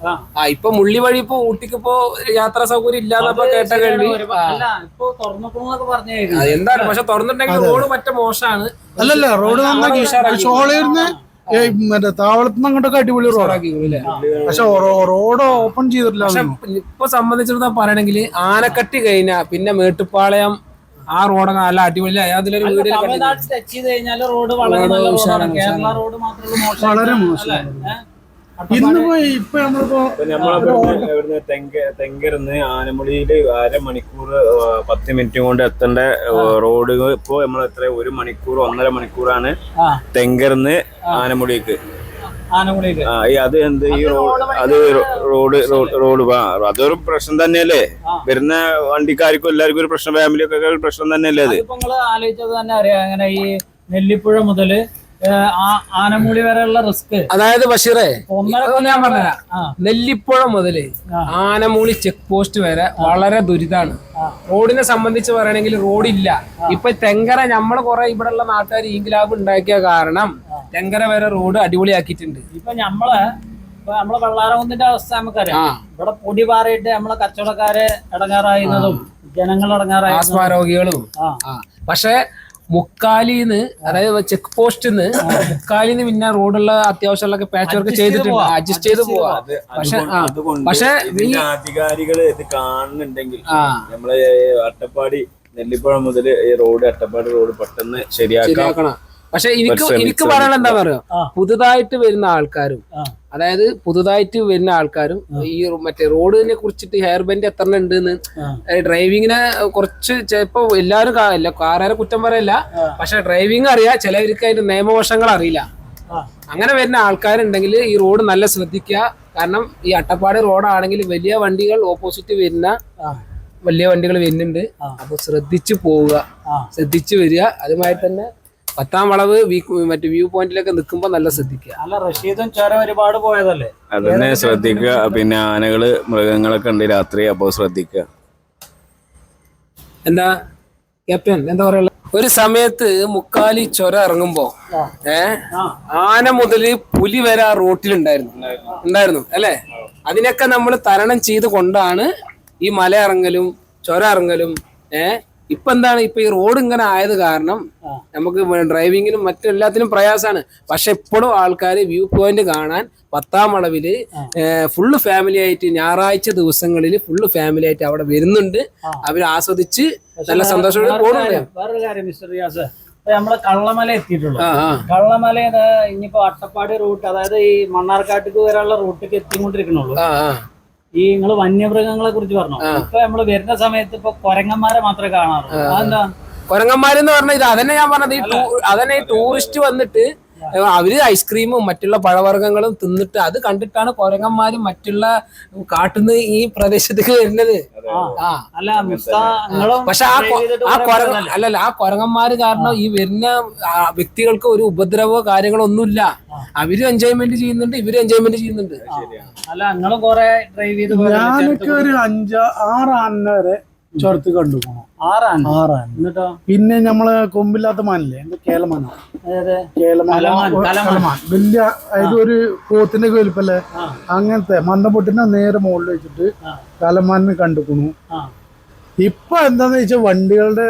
ഇപ്പൊ മുള്ളി വഴി ഇപ്പൊ ഊട്ടിക്ക് ഇപ്പൊ യാത്രാ സൗകര്യം ഇല്ലാന്നപ്പോ കേട്ട കേൾവി. എന്താണ് പക്ഷെ തുറന്നിട്ടുണ്ടെങ്കിൽ റോഡ് മറ്റേ മോശമാണ്. അല്ലല്ല, റോഡ് നന്നാക്കി ഷോളേർന്ന് മറ്റേ താവളത്തുനിന്ന് അങ്ങോട്ടൊക്കെ അടിപൊളി റോഡാക്കി. പക്ഷെ റോഡ് ഓപ്പൺ ചെയ്തിട്ടില്ല. പക്ഷെ ഇപ്പൊ സംബന്ധിച്ചിടത്തോളം പറയണെങ്കിൽ ആനക്കട്ടി കഴിഞ്ഞാ പിന്നെ മേട്ടുപ്പാളയം ആ റോഡൊക്കെ നല്ല അടിപൊളി. അതിലൊരു വീട് വളരെ മോശം. ഇന്നിപ്പോ ഇപ്പൊ നമ്മളിപ്പോ ഇവിടുന്ന് തെങ്കരുന്ന് ആനമുടിയില് 1/2 മണിക്കൂർ 10 മിനിറ്റ് കൊണ്ട് എത്തേണ്ട റോഡ് ഇപ്പൊ നമ്മൾ എത്ര 1 മണിക്കൂർ 1.5 മണിക്കൂറാണ് തെങ്കരുന്ന് ആനമുടിക്ക്. അത് എന്ത് ഈ അത് റോഡ് അതൊരു പ്രശ്നം തന്നെയല്ലേ? വരുന്ന വണ്ടിക്കാർക്കും എല്ലാവർക്കും ഒരു പ്രശ്നം, ഫാമിലിയൊക്കെ ഒരു പ്രശ്നം തന്നെയല്ലേ അത്? ആലോചിച്ചത് തന്നെ അറിയാം. അങ്ങനെ ഈ നെല്ലിപ്പുഴ മുതല് ആനമുടി വരെയുള്ള റിസ്ക്. അതായത് ബഷീറേ, ഞാൻ പറഞ്ഞുതരാം. നെല്ലിപ്പുഴ മുതല് ആനമൂളി ചെക്ക് പോസ്റ്റ് വരെ വളരെ ദുരിതാണ്. റോഡിനെ സംബന്ധിച്ച് പറയണെങ്കിൽ റോഡില്ല. ഇപ്പൊ തെങ്കര നമ്മള് കുറെ ഇവിടെ ഉള്ള നാട്ടുകാർ ഇൻക്ലാബ് ഉണ്ടാക്കിയ കാരണം തെങ്കര വരെ റോഡ് അടിപൊളിയാക്കിയിട്ടുണ്ട്. ഇപ്പൊ നമ്മളെ വെള്ളാരകുന്നിന്റെ അവസ്ഥ നമുക്കറിയാം. ഇവിടെ പൊടി പാറിയിട്ട് നമ്മളെ കച്ചവടക്കാരെ ഇടങ്ങാറായിരുന്നതും ജനങ്ങൾ ഇടങ്ങാറായ രോഗികളും. പക്ഷെ മുക്കാലിന്ന്, അതായത് ചെക്ക് പോസ്റ്റിന്ന് മുക്കാലിന്ന് പിന്നെ റോഡുള്ള അത്യാവശ്യമുള്ള പാച്ച് വർക്ക് ചെയ്തിട്ടുണ്ട്, അഡ്ജസ്റ്റ് ചെയ്ത് പോവാ. പക്ഷെ അധികാരികള് ഇത് കാണുന്നുണ്ടെങ്കിൽ നമ്മള് അട്ടപ്പാടി നെല്ലിപ്പുഴ മുതൽ ഈ റോഡ് അട്ടപ്പാടി റോഡ് പെട്ടെന്ന് ശരിയാക്കണം. പക്ഷെ എനിക്ക് പറയാനുള്ള എന്താ പറയാ, പുതുതായിട്ട് വരുന്ന ആൾക്കാരും ഈ മറ്റേ റോഡിനെ കുറിച്ചിട്ട് ഹെയർ ബെൻഡ് എത്ര ഉണ്ടെന്ന് ഡ്രൈവിങ്ങിനെ കുറച്ച് ചിലപ്പോ എല്ലാവരും കാറുകാരെ കുറ്റം പറയല്ല, പക്ഷെ ഡ്രൈവിംഗ് അറിയാം, ചിലവർക്ക് അതിന്റെ നിയമവശങ്ങൾ അറിയില്ല. അങ്ങനെ വരുന്ന ആൾക്കാരുണ്ടെങ്കിൽ ഈ റോഡ് നല്ല ശ്രദ്ധിക്കുക. കാരണം ഈ അട്ടപ്പാടി റോഡാണെങ്കിൽ വലിയ വണ്ടികൾ ഓപ്പോസിറ്റ് വരുന്ന വലിയ വണ്ടികൾ വരുന്നുണ്ട്. അപ്പൊ ശ്രദ്ധിച്ചു പോവുക, ശ്രദ്ധിച്ചു വരിക. അതുമായി തന്നെ 10ാം വളവ് മറ്റേ വ്യൂ പോയിന്റിലൊക്കെ നിൽക്കുമ്പോ നല്ല ശ്രദ്ധിക്കുക. അല്ല, റഷീദും ചുരം ഒരുപാട് പോയതല്ലേ, അതന്നെ ശ്രദ്ധിക്കുക. പിന്നെ ആനകള് മൃഗങ്ങളൊക്കെ ഉണ്ട് രാത്രി, അപ്പൊ ശ്രദ്ധിക്കുക. എന്താ ക്യാപ്റ്റൻ എന്താ പറയാ, ഒരു സമയത്ത് മുക്കാലി ചുരം ഇറങ്ങുമ്പോ ആന മുതല് പുലി വരെ ആ റോട്ടിലുണ്ടായിരുന്നു അല്ലെ? അതിനൊക്കെ നമ്മൾ തരണം ചെയ്ത് കൊണ്ടാണ് ഈ മല ഇറങ്ങലും ചുരം ഇറങ്ങലും. ഇപ്പൊ എന്താണ്, ഇപ്പൊ ഈ റോഡ് ഇങ്ങനെ ആയത് കാരണം നമുക്ക് ഡ്രൈവിങ്ങിനും മറ്റെല്ലാത്തിനും പ്രയാസമാണ്. പക്ഷെ ഇപ്പോഴും ആൾക്കാർ വ്യൂ പോയിന്റ് കാണാൻ 10ാം വളവില് ഫുള്ള് ഫാമിലി ആയിട്ട് ഞായറാഴ്ച ദിവസങ്ങളിൽ ഫുള്ള് ഫാമിലി ആയിട്ട് അവിടെ വരുന്നുണ്ട്. അവർ ആസ്വദിച്ച് നല്ല സന്തോഷത്തോടെ പോകുന്നുണ്ട്. വേറൊരു കാര്യം മിസ്റ്റർ റിയാസ്, നമ്മള് കള്ളമല എത്തിയിട്ടുള്ളൂ. കള്ളമല ഇനിയിപ്പോ അട്ടപ്പാടി റൂട്ട്, അതായത് ഈ മണ്ണാർക്കാട്ടിക്ക് വരെയുള്ള റൂട്ടിലേക്ക് എത്തിക്കൊണ്ടിരിക്കണുള്ളൂ. ഈ നിങ്ങള് വന്യമൃഗങ്ങളെ കുറിച്ച് പറഞ്ഞു. ഇപ്പൊ നമ്മള് വരുന്ന സമയത്ത് ഇപ്പൊ കൊരങ്ങന്മാരെ മാത്രമേ കാണാറുള്ളൂ. അതെന്താ കൊരങ്ങന്മാരെന്ന് പറഞ്ഞാൽ ഇത് അതന്നെ ഞാൻ പറഞ്ഞത്. അതന്നെ ഈ ടൂറിസ്റ്റ് വന്നിട്ട് അവര് ഐസ്ക്രീമും മറ്റുള്ള പഴവർഗ്ഗങ്ങളും തിന്നിട്ട് അത് കണ്ടിട്ടാണ് കൊരങ്ങന്മാരും മറ്റുള്ള കാട്ടുന്ന ഈ പ്രദേശത്തേക്ക് വരുന്നത്. പക്ഷെ ആ കൊരങ്ങന്മാര് കാരണം ഈ വരുന്ന വ്യക്തികൾക്ക് ഒരു ഉപദ്രവോ കാര്യങ്ങളോ ഒന്നുമില്ല. അവരും എൻജോയ്മെന്റ് ചെയ്യുന്നുണ്ട്, ഇവരും എൻജോയ്മെന്റ് ചെയ്യുന്നുണ്ട്. അല്ല, നിങ്ങളും കുറെ ഡ്രൈവ് ചെയ്ത് ഞാനൊക്കെ ഒരു 5-6 ആന വരെ ചുരത്ത് കണ്ടുപോകണം. 6 ആന. എന്നിട്ടോ പിന്നെ നമ്മളെ കൊമ്പില്ലാത്ത മാനില്ലേ, എന്ത് കേലമാനോ, കലമാൻ വലിയ, അതായത് ഒരു പോത്തിന്റെ വലിപ്പല്ലേ, അങ്ങനത്തെ മന്ദപ്പൊട്ടിന്റെ നേരെ മുകളിൽ വെച്ചിട്ട് കലമാനിന് കണ്ടുക്കണു. ഇപ്പൊ എന്താന്ന് വെച്ചാൽ വണ്ടികളുടെ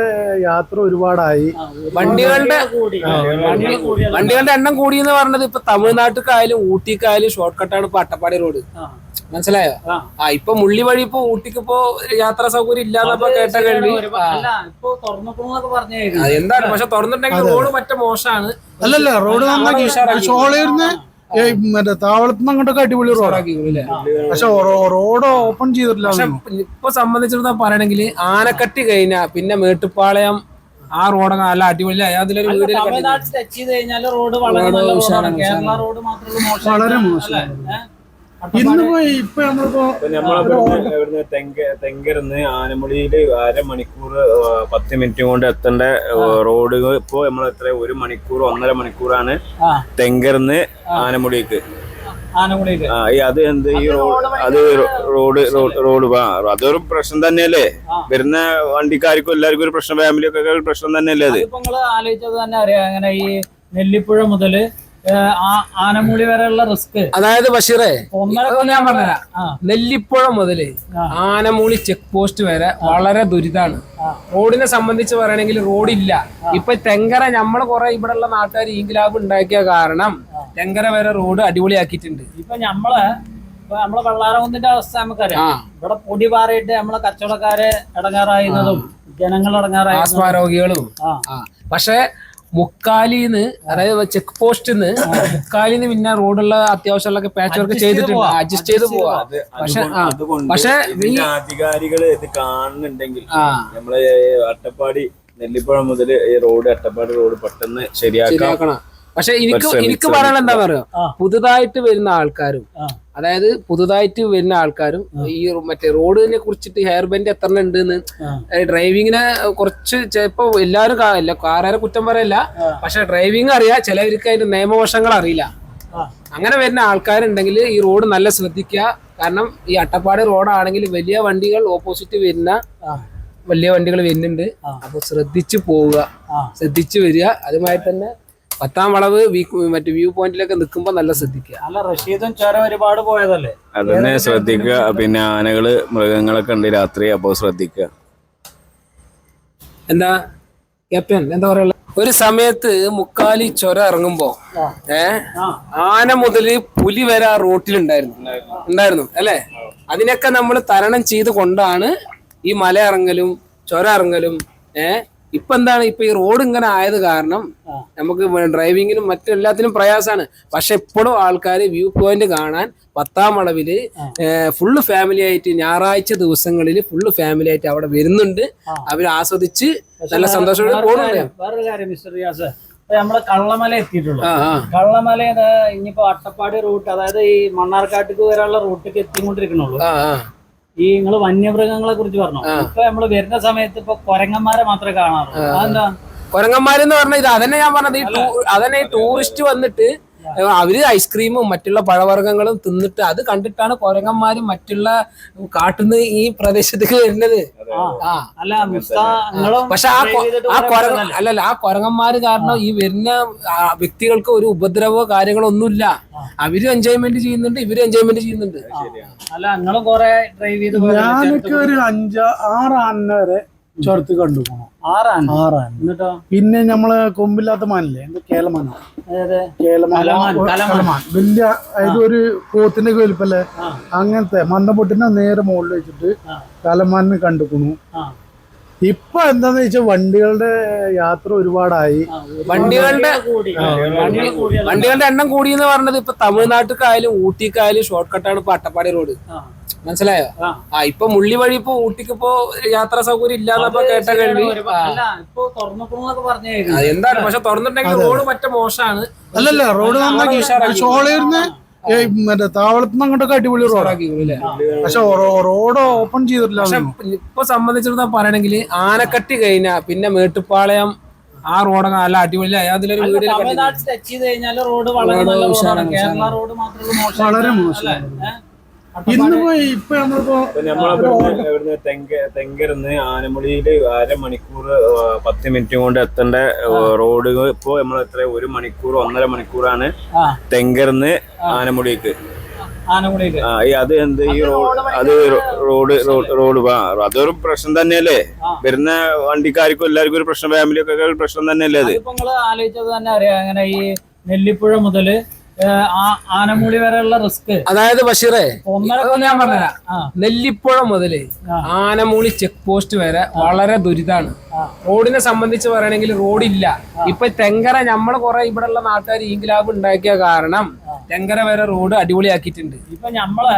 യാത്ര ഒരുപാടായി. വണ്ടികളുടെ എണ്ണം കൂടി എന്ന് പറഞ്ഞത് ഇപ്പൊ തമിഴ്നാട്ടിലേക്കായാലും ഊട്ടിക്കായാലും ഷോർട്ട് കട്ടാണ് ഇപ്പൊ അട്ടപ്പാടി റോഡ്. മനസ്സിലായോ? ഇപ്പൊ മുള്ളി വഴി ഇപ്പൊ ഊട്ടിക്ക് ഇപ്പൊ യാത്രാ സൗകര്യം ഇല്ലാന്നപ്പോ കേട്ട കേൾവി. എന്താണ് പക്ഷെ തുറന്നിട്ടുണ്ടെങ്കിൽ റോഡ് മറ്റേ മോശമാണ്. അല്ലല്ല, റോഡ് നന്നാക്കി ഷോളേർന്ന് മറ്റേ താവളത്തുനിന്ന് അങ്ങോട്ടൊക്കെ അടിപൊളി റോഡാക്കി. പക്ഷെ റോഡ് ഓപ്പൺ ചെയ്തിട്ടില്ല. പക്ഷെ ഇപ്പൊ സംബന്ധിച്ചിടത്തോളം പറയണെങ്കിൽ ആനക്കട്ടി കഴിഞ്ഞാ പിന്നെ മേട്ടുപ്പാളയം ആ റോഡൊക്കെ നല്ല അടിപൊളി. അതിലൊരു വീട് തമിഴ്നാട്ടിൽ ടച്ച് ചെയ്ത് കഴിഞ്ഞാൽ റോഡ് വളരെ മോശം. വളരെ മോശം. ഇന്നിപ്പോ ഇപ്പൊ നമ്മളിപ്പോ ഇവിടുന്ന് തെങ്കരുന്ന് ആനമുടിയില് അരമണിക്കൂർ 10 മിനിറ്റ് കൊണ്ട് എത്തേണ്ട റോഡ് ഇപ്പൊ നമ്മൾ എത്ര 1 മണിക്കൂർ 1.5 മണിക്കൂറാണ് തെങ്കരുന്ന് ആനമുടിക്ക്. അത് എന്ത് ഈ റോഡ് അതൊരു പ്രശ്നം തന്നെയല്ലേ? വരുന്ന വണ്ടിക്കാർക്കും എല്ലാവർക്കും ഒരു പ്രശ്നം, ഫാമിലിയൊക്കെ ഒരു പ്രശ്നം തന്നെയല്ലേ അത്? ആലോചിച്ചത് തന്നെ അറിയാം. അങ്ങനെ ഈ നെല്ലിപ്പുഴ മുതല് ആനമുടി വരെയുള്ള റിസ്ക്. അതായത് ബഷീറേ, ഞാൻ പറഞ്ഞുതരാം. നെല്ലിപ്പുഴ മുതല് ആനമുളി ചെക്ക് പോസ്റ്റ് വരെ വളരെ ദുരിതാണ്. റോഡിനെ സംബന്ധിച്ച് പറയണെങ്കിൽ റോഡില്ല. ഇപ്പൊ തെങ്കര നമ്മള് കുറെ ഇവിടെ ഉള്ള നാട്ടുകാർ ഇൻക്ലാബ് ഉണ്ടാക്കിയ കാരണം തെങ്കര വരെ റോഡ് അടിപൊളിയാക്കിയിട്ടുണ്ട്. ഇപ്പൊ നമ്മളെ വെള്ളാരകുന്നിന്റെ അവസ്ഥ നമുക്കറിയാം. ഇവിടെ പൊടി പാറിയിട്ട് നമ്മളെ കച്ചവടക്കാര് ഇടങ്ങാറായിരുന്നതും ജനങ്ങൾ ഇടങ്ങാറായ രോഗികളും. പക്ഷെ മുക്കാലിന്ന്, അതായത് ചെക്ക് പോസ്റ്റിന്ന് മുക്കാലിന്ന് പിന്നെ റോഡുള്ള അത്യാവശ്യമുള്ള പാച്ച് വർക്ക് ചെയ്തിട്ടുണ്ട്, അഡ്ജസ്റ്റ് ചെയ്ത് പോവാ. പക്ഷെ അധികാരികള് ഇത് കാണുന്നുണ്ടെങ്കിൽ നമ്മള് അട്ടപ്പാടി നെല്ലിപ്പുഴ മുതൽ ഈ റോഡ് അട്ടപ്പാടി റോഡ് പെട്ടെന്ന് ശരിയാക്കണം. പക്ഷെ എനിക്ക് പറയാനുള്ള എന്താ പറയാ, പുതുതായിട്ട് വരുന്ന ആൾക്കാരും, അതായത് പുതുതായിട്ട് വരുന്ന ആൾക്കാരും ഈ മറ്റേ റോഡിനെ കുറിച്ചിട്ട് ഹെയർ ബെൻഡ് എത്ര ഉണ്ടെന്ന്, ഡ്രൈവിങ്ങിനെ കുറച്ച് ചിലപ്പോ എല്ലാവരും കാറുകാരെ കുറ്റം പറയല്ല, പക്ഷെ ഡ്രൈവിംഗ് അറിയാം, ചിലവർക്ക് അതിന്റെ നിയമവശങ്ങൾ അറിയില്ല. അങ്ങനെ വരുന്ന ആൾക്കാരുണ്ടെങ്കിൽ ഈ റോഡ് നല്ല ശ്രദ്ധിക്കുക. കാരണം ഈ അട്ടപ്പാടി റോഡാണെങ്കിൽ വലിയ വണ്ടികൾ ഓപ്പോസിറ്റ് വരുന്ന വലിയ വണ്ടികൾ വരുന്നുണ്ട്. അപ്പൊ ശ്രദ്ധിച്ചു പോവുക, ശ്രദ്ധിച്ചു വരിക. അതുമായി തന്നെ 10ാം വളവ് മറ്റേ വ്യൂ പോയിന്റിലൊക്കെ നിൽക്കുമ്പോ നല്ല ശ്രദ്ധിക്കുക. അല്ല, റഷീദും ചോരം ഒരുപാട് പോയതല്ലേ, അതന്നെ ശ്രദ്ധിക്കുക. പിന്നെ ആനകള് മൃഗങ്ങളൊക്കെ ഉണ്ട് രാത്രി, അപ്പൊ ശ്രദ്ധിക്കുക. എന്താ ക്യാപ്റ്റൻ എന്താ പറയാ, ഒരു സമയത്ത് മുക്കാലി ചൊര ഇറങ്ങുമ്പോ ആന മുതല് പുലി വരെ ആ റോട്ടിലുണ്ടായിരുന്നു അല്ലെ? അതിനൊക്കെ നമ്മൾ തരണം ചെയ്ത് കൊണ്ടാണ് ഈ മല ഇറങ്ങലും ചൊര ഇറങ്ങലും. ഇപ്പൊ എന്താണ്, ഇപ്പൊ ഈ റോഡ് ഇങ്ങനെ ആയത് കാരണം നമുക്ക് ഡ്രൈവിങ്ങിനും മറ്റെല്ലാത്തിനും പ്രയാസമാണ്. പക്ഷെ ഇപ്പോഴും ആൾക്കാർ വ്യൂ പോയിന്റ് കാണാൻ 10ാം വളവില് ഫുള്ള് ഫാമിലി ആയിട്ട് ഞായറാഴ്ച ദിവസങ്ങളിൽ ഫുള്ള് ഫാമിലി ആയിട്ട് അവിടെ വരുന്നുണ്ട്. അവർ ആസ്വദിച്ച് നല്ല സന്തോഷത്തോടെ പോകുന്നുണ്ട്. വേറൊരു കാര്യം മിസ്റ്റർ റിയാസ്, നമ്മള് കള്ളമല എത്തിയിട്ടുള്ളൂ. കള്ളമല ഇനിയിപ്പോ അട്ടപ്പാടി റൂട്ട്, അതായത് ഈ മണ്ണാർക്കാട്ടിക്ക് വരെയുള്ള റൂട്ടിലേക്ക് എത്തിക്കൊണ്ടിരിക്കണുള്ളൂ. ഈ നിങ്ങള് വന്യമൃഗങ്ങളെ കുറിച്ച് പറഞ്ഞു. ഇപ്പൊ നമ്മള് വരുന്ന സമയത്ത് ഇപ്പൊ കൊരങ്ങന്മാരെ മാത്രമേ കാണാറുള്ളൂ. അതെന്താ കൊരങ്ങന്മാരെന്ന് പറഞ്ഞാൽ ഇത് അതന്നെ ഞാൻ പറഞ്ഞത്. അതന്നെ ഈ ടൂറിസ്റ്റ് വന്നിട്ട് അവര് ഐസ്ക്രീമും മറ്റുള്ള പഴവർഗ്ഗങ്ങളും തിന്നിട്ട് അത് കണ്ടിട്ടാണ് കൊരങ്ങന്മാരും മറ്റുള്ള കാട്ടുന്ന ഈ പ്രദേശത്തേക്ക് വരുന്നത്. പക്ഷെ ആ കൊരങ്ങന്മാര് കാരണം ഈ വരുന്ന വ്യക്തികൾക്ക് ഒരു ഉപദ്രവോ കാര്യങ്ങളോ ഒന്നുമില്ല. അവരും എൻജോയ്മെന്റ് ചെയ്യുന്നുണ്ട്, ഇവരും എൻജോയ്മെന്റ് ചെയ്യുന്നുണ്ട്. ഞാനൊക്കെ ഒരു 5-6 ആന വരെ ചുരത്ത് കണ്ടു പോകണം. 6 ആന. പിന്നെ നമ്മള് കൊമ്പില്ലാത്ത മാനില്ലേ, കേലമാന, വലിയ അതായത് ഒരു പോത്തിന്റെ വലിപ്പല്ലേ, അങ്ങനത്തെ മന്ദപ്പൊട്ടിനെ നേരെ മുകളിൽ വെച്ചിട്ട് കലമാനിന് കണ്ടുക്കണു. ഇപ്പൊ എന്താന്ന് വെച്ചാൽ വണ്ടികളുടെ യാത്ര ഒരുപാടായി. വണ്ടികളുടെ എണ്ണം കൂടി എന്ന് പറഞ്ഞത് ഇപ്പൊ തമിഴ്നാട്ടിലേക്കായാലും ഊട്ടിക്കായാലും ഷോർട്ട് കട്ടാണ് ഇപ്പൊ അട്ടപ്പാടി റോഡ്. മനസ്സിലായോ? ഇപ്പൊ മുള്ളി വഴി ഇപ്പൊ ഊട്ടിക്ക് ഇപ്പോ യാത്രാ സൗകര്യം ഇല്ലാന്നപ്പോ കേട്ട കേൾവി. എന്താണ്, പക്ഷെ തുറന്നിട്ടുണ്ടെങ്കിൽ റോഡ് മറ്റേ മോശമാണ്. അല്ലല്ല, റോഡ് നന്നാക്കി ഷോളേർന്ന് മറ്റേ താവളത്തുനിന്ന് അങ്ങോട്ടൊക്കെ അടിപൊളി റോഡാക്കി. പക്ഷെ റോഡ് ഓപ്പൺ ചെയ്തിട്ടില്ല. ഇപ്പൊ സംബന്ധിച്ചിടത്തോളം പറയണെങ്കിൽ ആനക്കട്ടി കഴിഞ്ഞാ പിന്നെ മേട്ടുപ്പാളയം ആ റോഡൊക്കെ നല്ല അടിപൊളി. അതിലൊരു വീട് വളരെ മോശം. ഇന്നിപ്പോ ഇപ്പൊ നമ്മളിപ്പോ ഇവിടുന്ന് തെങ്കരുന്ന് ആനമുടിയില് അരമണിക്കൂർ 10 മിനിറ്റ് കൊണ്ട് എത്തേണ്ട റോഡ് ഇപ്പൊ നമ്മൾ എത്ര 1 മണിക്കൂർ 1.5 മണിക്കൂറാണ് തെങ്കരുന്ന് ആനമുടിക്ക്. അത് എന്ത് ഈ റോഡ് അതൊരു പ്രശ്നം തന്നെയല്ലേ? വരുന്ന വണ്ടിക്കാർക്കും എല്ലാവർക്കും ഒരു പ്രശ്നം, ഫാമിലിയൊക്കെ ഒരു പ്രശ്നം തന്നെയല്ലേ അത്? ആലോചിച്ചത് തന്നെ അറിയാം. അങ്ങനെ ഈ നെല്ലിപ്പുഴ മുതല് ആനമുടി വരെയുള്ള റിസ്ക്. അതായത് ബഷീറേ, ഞാൻ പറഞ്ഞുതരാം. നെല്ലിപ്പുഴ മുതല് ആനമുളി ചെക്ക് പോസ്റ്റ് വരെ വളരെ ദുരിതാണ്. റോഡിനെ സംബന്ധിച്ച് പറയണെങ്കിൽ റോഡില്ല. ഇപ്പൊ തെങ്കര നമ്മള് കുറെ ഇവിടെ ഉള്ള നാട്ടുകാർ ഇൻക്ലാബ് ഉണ്ടാക്കിയ കാരണം തെങ്കര വരെ റോഡ് അടിപൊളിയാക്കിയിട്ടുണ്ട്. ഇപ്പൊ നമ്മളെ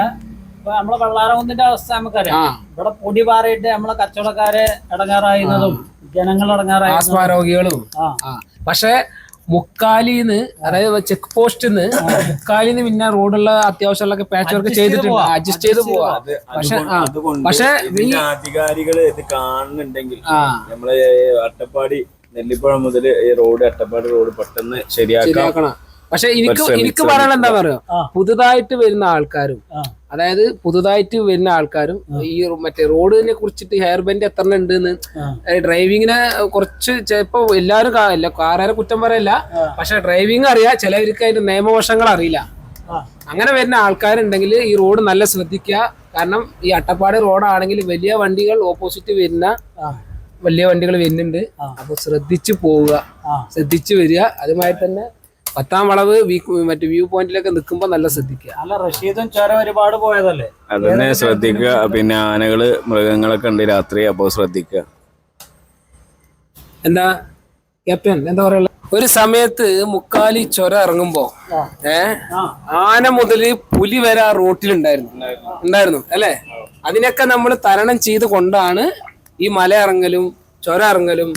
വെള്ളാരകുന്നിന്റെ അവസ്ഥ നമുക്കറിയാം. ഇവിടെ പൊടി പാറിയിട്ട് നമ്മളെ കച്ചവടക്കാര് ഇടങ്ങാറായിരുന്നതും ജനങ്ങൾ ഇടങ്ങാറായ രോഗികളും. പക്ഷെ മുക്കാലിന്ന് അതായത് ചെക്ക് പോസ്റ്റിന്ന് മുക്കാലിന്ന് പിന്നെ റോഡുള്ള അത്യാവശ്യമുള്ള പാച്ച് വർക്ക് ചെയ്തിട്ടുണ്ട്, അഡ്ജസ്റ്റ് ചെയ്ത് പോവാ. പക്ഷെ ഇതിന്റെ അധികാരികള് ഇത് കാണുന്നുണ്ടെങ്കിൽ നമ്മള് അട്ടപ്പാടി നെല്ലിപ്പുഴ മുതൽ ഈ റോഡ് അട്ടപ്പാടി റോഡ് പെട്ടെന്ന് ശരിയാക്കണം. പക്ഷെ എനിക്ക് പറയാനുള്ള എന്താ പറയുക, പുതുതായിട്ട് വരുന്ന ആൾക്കാരും അതായത് പുതുതായിട്ട് വരുന്ന ആൾക്കാരും ഈ മറ്റേ റോഡിനെ കുറിച്ചിട്ട് ഹെയർ ബാൻഡ് എത്ര ഉണ്ടെന്ന് ഡ്രൈവിങ്ങിനെ കുറച്ച് ചിലപ്പോ എല്ലാവരും കാറുകാരെ കുറ്റം പറയല്ല, പക്ഷെ ഡ്രൈവിംഗ് അറിയാം, ചിലവർക്ക് അതിന്റെ നിയമവശങ്ങൾ അറിയില്ല. അങ്ങനെ വരുന്ന ആൾക്കാരുണ്ടെങ്കിൽ ഈ റോഡ് നല്ല ശ്രദ്ധിക്കുക. കാരണം ഈ അട്ടപ്പാടി റോഡാണെങ്കിൽ വലിയ വണ്ടികൾ ഓപ്പോസിറ്റ് വരുന്ന വലിയ വണ്ടികൾ വരുന്നുണ്ട്. അപ്പൊ ശ്രദ്ധിച്ചു പോവുക, ശ്രദ്ധിച്ചു വരിക. അതുമായി തന്നെ 10ാം വളവ് മറ്റേ വ്യൂ പോയിന്റിലൊക്കെ നിൽക്കുമ്പോ നല്ല ശ്രദ്ധിക്കുക. അല്ല റഷീദും ചുരം ഒരുപാട് പോയതല്ലേ, അതന്നെ ശ്രദ്ധിക്കുക. പിന്നെ ആനകള് മൃഗങ്ങളൊക്കെ ഉണ്ട് രാത്രി, അപ്പൊ ശ്രദ്ധിക്കുക. എന്താ ക്യാപ്റ്റൻ എന്താ പറയുക, ഒരു സമയത്ത് മുക്കാലി ചുരം ഇറങ്ങുമ്പോ ആന മുതല് പുലി വരെ ആ റോട്ടിലുണ്ടായിരുന്നു അല്ലെ. അതിനൊക്കെ നമ്മൾ തരണം ചെയ്ത് കൊണ്ടാണ് ഈ മല ഇറങ്ങലും ചുരം ഇറങ്ങലും.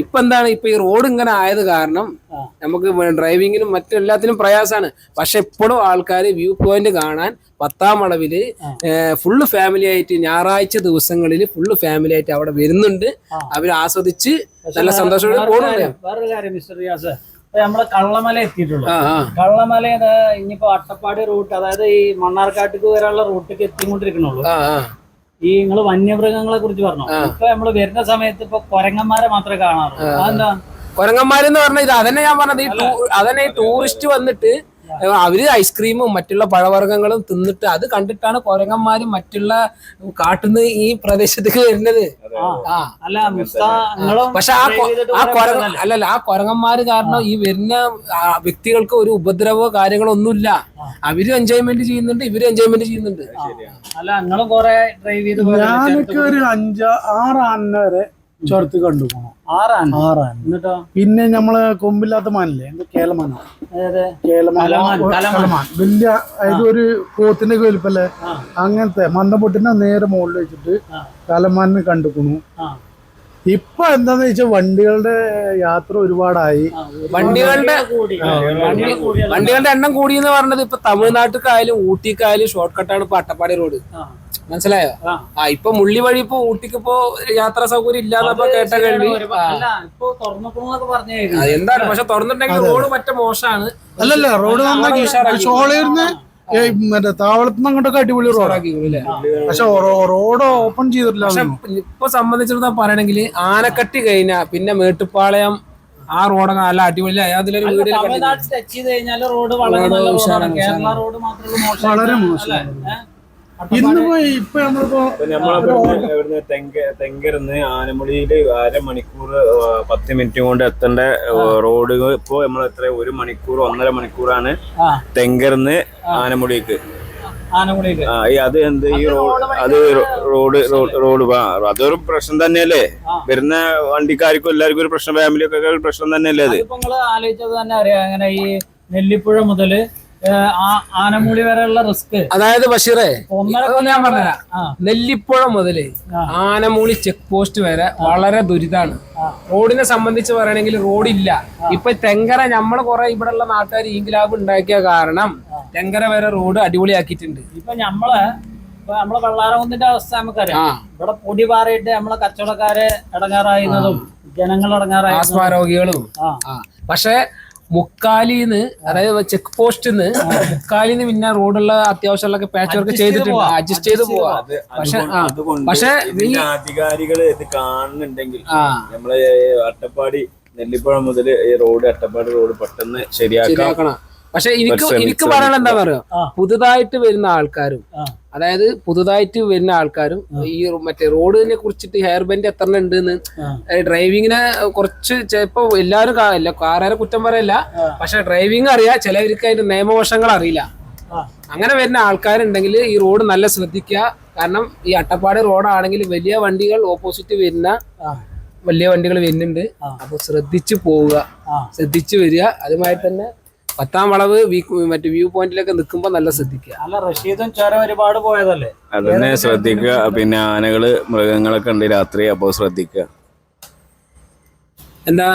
ഇപ്പൊ എന്താണ്, ഇപ്പൊ ഈ റോഡ് ഇങ്ങനെ ആയത് കാരണം നമുക്ക് ഡ്രൈവിങ്ങിനും മറ്റെല്ലാത്തിനും പ്രയാസമാണ്. പക്ഷെ ഇപ്പോഴും ആൾക്കാർ വ്യൂ പോയിന്റ് കാണാൻ 10ാം വളവില് ഫുള്ള് ഫാമിലി ആയിട്ട് ഞായറാഴ്ച ദിവസങ്ങളിൽ ഫുള്ള് ഫാമിലി ആയിട്ട് അവിടെ വരുന്നുണ്ട്. അവർ ആസ്വദിച്ച് നല്ല സന്തോഷത്തോടെ പോകുന്നുണ്ട്. വേറൊരു കാര്യം മിസ്റ്റർ റിയാസ്, നമ്മള് കള്ളമല എത്തിയിട്ടുള്ളൂ. കള്ളമല ഇനിയിപ്പോ അട്ടപ്പാടി റൂട്ട്, അതായത് ഈ മണ്ണാർക്കാട്ടിക്ക് വരെയുള്ള റൂട്ടിലേക്ക് എത്തിക്കൊണ്ടിരിക്കണുള്ളൂ. ഈ നിങ്ങള് വന്യമൃഗങ്ങളെ കുറിച്ച് പറഞ്ഞു. ഇപ്പൊ നമ്മള് വരുന്ന സമയത്ത് ഇപ്പൊ കൊരങ്ങന്മാരെ മാത്രമേ കാണാറുള്ളൂ. അതെന്താ കൊരങ്ങന്മാരെന്ന് പറഞ്ഞാൽ ഇത് അതന്നെ ഞാൻ പറഞ്ഞത്. അതന്നെ ഈ ടൂറിസ്റ്റ് വന്നിട്ട് അവര് ഐസ്ക്രീമും മറ്റുള്ള പഴവർഗ്ഗങ്ങളും തിന്നിട്ട് അത് കണ്ടിട്ടാണ് കൊരങ്ങന്മാരും മറ്റുള്ള കാട്ടുന്ന ഈ പ്രദേശത്തേക്ക് വരുന്നത്. പക്ഷെ ആ കൊരങ്ങന്മാര് കാരണം ഈ വരുന്ന വ്യക്തികൾക്ക് ഒരു ഉപദ്രവോ കാര്യങ്ങളോ ഒന്നുമില്ല. അവരും എൻജോയ്മെന്റ് ചെയ്യുന്നുണ്ട്, ഇവരും എൻജോയ്മെന്റ് ചെയ്യുന്നുണ്ട്. അല്ല നിങ്ങളും കൊറേ ഡ്രൈവ് ചെയ്ത് ഞാനൊക്കെ ഒരു 5-6 ആന വരെ ചുരത്ത് കണ്ടു പോകണം. 6 ആന. എന്നിട്ടോ പിന്നെ നമ്മള് കൊമ്പില്ലാത്ത മാനില്ലേ, കേലമാന, കേലമാൻ വലിയ, അതായത് ഒരു പോത്തിന്റെ വലിപ്പല്ലേ, അങ്ങനത്തെ മന്ദപ്പൊട്ടിന്റെ നേരെ മുകളിൽ വെച്ചിട്ട് കലമാനെ കണ്ടുക്കണു. ഇപ്പൊ എന്താന്ന് വെച്ചാൽ വണ്ടികളുടെ യാത്ര ഒരുപാടായി. വണ്ടികളുടെ എണ്ണം കൂടി എന്ന് പറഞ്ഞത് ഇപ്പൊ തമിഴ്നാട്ടിലേക്കായാലും ഊട്ടിക്കായാലും ഷോർട്ട് കട്ടാണ് ഇപ്പൊ അട്ടപ്പാടി റോഡ്. മനസ്സിലായോ? ഇപ്പൊ മുള്ളി വഴി ഇപ്പൊ ഊട്ടിക്ക് ഇപ്പോ യാത്രാ സൗകര്യം ഇല്ലാന്നപ്പോ കേട്ട കേൾവി. എന്താണ് പക്ഷെ തുറന്നിട്ടുണ്ടെങ്കിൽ റോഡ് മറ്റേ മോശമാണ്. അല്ലല്ല, റോഡ് നന്നാക്കി ഷോളേർന്ന് മറ്റേ താവളത്തുനിന്ന് അങ്ങോട്ടൊക്കെ അടിപൊളി റോഡാക്കി. പക്ഷെ റോഡ് ഓപ്പൺ ചെയ്തിട്ടില്ല. പക്ഷെ ഇപ്പൊ സംബന്ധിച്ചിടത്തോളം പറയണെങ്കിൽ ആനക്കട്ടി കഴിഞ്ഞാ പിന്നെ മേട്ടുപ്പാളയം ആ റോഡൊക്കെ നല്ല അടിപൊളി. അതിലൊരു വീട് വളരെ മോശം. ഇന്നിപ്പോ ഇപ്പൊ നമ്മളിപ്പോ ഇവിടുന്ന് തെങ്കരുന്ന് ആനമുടിയില് 1/2 മണിക്കൂർ 10 മിനിറ്റ് കൊണ്ട് എത്തേണ്ട റോഡ് ഇപ്പൊ നമ്മൾ എത്ര 1 മണിക്കൂർ 1.5 മണിക്കൂറാണ് തെങ്കരുന്ന് ആനമുടിക്ക്. അത് എന്ത് ഈ അത് റോഡ് അതൊരു പ്രശ്നം തന്നെയല്ലേ, വരുന്ന വണ്ടിക്കാർക്കും എല്ലാവർക്കും ഒരു പ്രശ്നം, ഫാമിലിയൊക്കെ ഒരു പ്രശ്നം തന്നെയല്ലേ അത്. ആലോചിച്ചത് തന്നെ അറിയാം. അങ്ങനെ ഈ നെല്ലിപ്പുഴ മുതല് ആനമുടി വരെയുള്ള റിസ്ക്. അതായത് ബഷീറേ ഞാൻ പറഞ്ഞുതരാം, നെല്ലിപ്പുഴ മുതല് ആനമൂളി ചെക്ക് പോസ്റ്റ് വരെ വളരെ ദുരിതമാണ്. റോഡിനെ സംബന്ധിച്ച് പറയണെങ്കിൽ റോഡില്ല. ഇപ്പൊ തെങ്കര നമ്മള് കുറെ ഇവിടെ ഉള്ള നാട്ടുകാർ ഈങ്കിലാബ് ഉണ്ടാക്കിയ കാരണം തെങ്കര വരെ റോഡ് അടിപൊളിയാക്കിയിട്ടുണ്ട്. ഇപ്പൊ നമ്മളെ വെള്ളാരകുന്നിന്റെ അവസ്ഥ നമുക്കറിയാം. ഇവിടെ പൊടി പാറിയിട്ട് നമ്മളെ കച്ചവടക്കാരെ ഇടങ്ങാറായിരുന്നതും ജനങ്ങൾ ഇടങ്ങാറായ രോഗികളും. പക്ഷെ മുക്കാലിന്ന് അതായത് ചെക്ക് പോസ്റ്റിന്ന് മുക്കാലിന്ന് പിന്നെ റോഡുള്ള അത്യാവശ്യമുള്ള പാച്ച് വർക്ക് ചെയ്തിട്ടുണ്ട്, അഡ്ജസ്റ്റ് ചെയ്ത് പോവാ. പക്ഷെ അധികാരികള് ഇത് കാണുന്നുണ്ടെങ്കിൽ നമ്മള് അട്ടപ്പാടി നെല്ലിപ്പുഴ മുതൽ ഈ റോഡ് അട്ടപ്പാടി റോഡ് പെട്ടെന്ന് ശരിയാക്കണം. പക്ഷെ എനിക്ക് പറയാനുള്ള എന്താ പറയുക, പുതുതായിട്ട് വരുന്ന ആൾക്കാരും അതായത് പുതുതായിട്ട് വരുന്ന ആൾക്കാരും ഈ മറ്റേ റോഡിനെ കുറിച്ചിട്ട് ഹെയർ ബാൻഡ് എത്ര ഉണ്ടെന്ന് ഡ്രൈവിങ്ങിനെ കുറച്ച് ചിലപ്പോ എല്ലാവരും കാറുകാരെ കുറ്റം പറയല്ല, പക്ഷെ ഡ്രൈവിംഗ് അറിയാം, ചിലവർക്ക് അതിന്റെ നിയമവശങ്ങൾ അറിയില്ല. അങ്ങനെ വരുന്ന ആൾക്കാരുണ്ടെങ്കിൽ ഈ റോഡ് നല്ല ശ്രദ്ധിക്കുക. കാരണം ഈ അട്ടപ്പാടി റോഡാണെങ്കിൽ വലിയ വണ്ടികൾ ഓപ്പോസിറ്റ് വരുന്ന വലിയ വണ്ടികൾ വരുന്നുണ്ട്. അപ്പൊ ശ്രദ്ധിച്ചു പോവുക, ശ്രദ്ധിച്ചു വരിക. അതുമായി തന്നെ 10ാം വളവ് മറ്റേ വ്യൂ പോയിന്റിലൊക്കെ നിൽക്കുമ്പോ നല്ല ശ്രദ്ധിക്കുക. അല്ല റഷീദും ചുരം ഒരുപാട് പോയതല്ലേ, അതന്നെ ശ്രദ്ധിക്കുക. പിന്നെ ആനകള് മൃഗങ്ങളൊക്കെ ഉണ്ട് രാത്രി, അപ്പൊ ശ്രദ്ധിക്കുക. എന്താ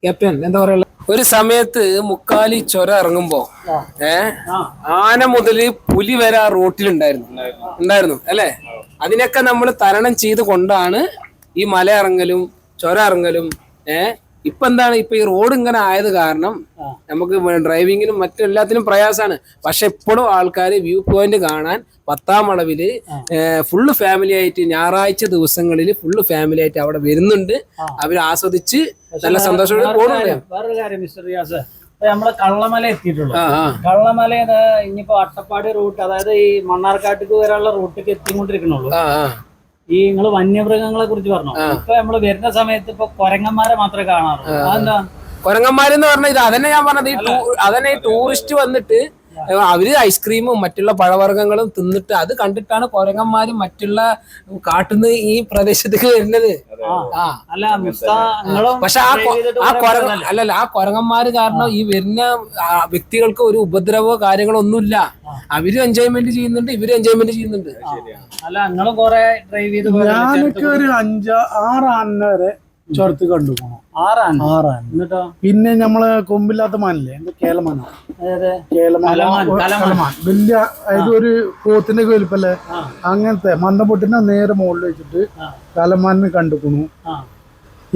ക്യാപ്റ്റൻ എന്താ പറയാ, ഒരു സമയത്ത് മുക്കാലി ചുരം ഇറങ്ങുമ്പോ ആന മുതല് പുലി വരെ ആ റോട്ടിലുണ്ടായിരുന്നു അല്ലെ? അതിനൊക്കെ നമ്മൾ തരണം ചെയ്ത് കൊണ്ടാണ് ഈ മല ഇറങ്ങലും ചുരം ഇറങ്ങലും. ഇപ്പൊ എന്താണ്, ഇപ്പൊ ഈ റോഡ് ഇങ്ങനെ ആയത് കാരണം നമുക്ക് ഡ്രൈവിങ്ങിനും മറ്റെല്ലാത്തിനും പ്രയാസമാണ്. പക്ഷെ ഇപ്പോഴും ആൾക്കാർ വ്യൂ പോയിന്റ് കാണാൻ 10ാം വളവില് ഫുള്ള് ഫാമിലി ആയിട്ട് ഞായറാഴ്ച ദിവസങ്ങളിൽ ഫുള്ള് ഫാമിലി ആയിട്ട് അവിടെ വരുന്നുണ്ട്. അവർ ആസ്വദിച്ച് നല്ല സന്തോഷത്തോടെ പോകുന്നുണ്ട്. വേറൊരു കാര്യം മിസ്റ്റർ റിയാസ്, നമ്മള് കള്ളമല എത്തിയിട്ടുള്ളൂ. കള്ളമല ഇനിയിപ്പോ അട്ടപ്പാടി റൂട്ട്, അതായത് ഈ മണ്ണാർക്കാട്ടിക്ക് വരെയുള്ള റൂട്ടിലേക്ക് എത്തിക്കൊണ്ടിരിക്കണുള്ളൂ. ഈ നിങ്ങള് വന്യമൃഗങ്ങളെ കുറിച്ച് പറഞ്ഞു. ഇപ്പൊ നമ്മള് വരുന്ന സമയത്ത് ഇപ്പൊ കൊരങ്ങന്മാരെ മാത്രമേ കാണാറുള്ളൂ. അതെന്താ കൊരങ്ങന്മാരെന്ന് പറഞ്ഞാൽ ഇത് അതന്നെ ഞാൻ പറഞ്ഞത്. അതന്നെ ഈ ടൂറിസ്റ്റ് വന്നിട്ട് അവര് ഐസ്ക്രീമും മറ്റുള്ള പഴവർഗ്ഗങ്ങളും തിന്നിട്ട് അത് കണ്ടിട്ടാണ് കൊരങ്ങന്മാരും മറ്റുള്ള കാട്ടുന്ന ഈ പ്രദേശത്തേക്ക് വരുന്നത്. പക്ഷെ ആ കൊരങ്ങന്മാര് കാരണം ഈ വരുന്ന വ്യക്തികൾക്ക് ഒരു ഉപദ്രവോ കാര്യങ്ങളോ ഒന്നുമില്ല. അവരും എൻജോയ്മെന്റ് ചെയ്യുന്നുണ്ട്, ഇവരും എൻജോയ്മെന്റ് ചെയ്യുന്നുണ്ട്. അല്ല, നിങ്ങളും കൊറേ ഡ്രൈവ് ചെയ്ത് ഞാനൊക്കെ ഒരു 5-6 ആന വരെ ചുരത്ത് കണ്ടു പോകണം. 6 ആന. എന്നിട്ടോ പിന്നെ നമ്മള് കൊമ്പില്ലാത്ത മാനില്ലേ, കേലമാന, വലിയ അതായത് ഒരു പോത്തിന്റെ വലിപ്പല്ലേ, അങ്ങനത്തെ മന്ദപ്പൊട്ടിനെ നേരെ മുകളിൽ വെച്ചിട്ട് കലമാനിന് കണ്ടുക്കണു.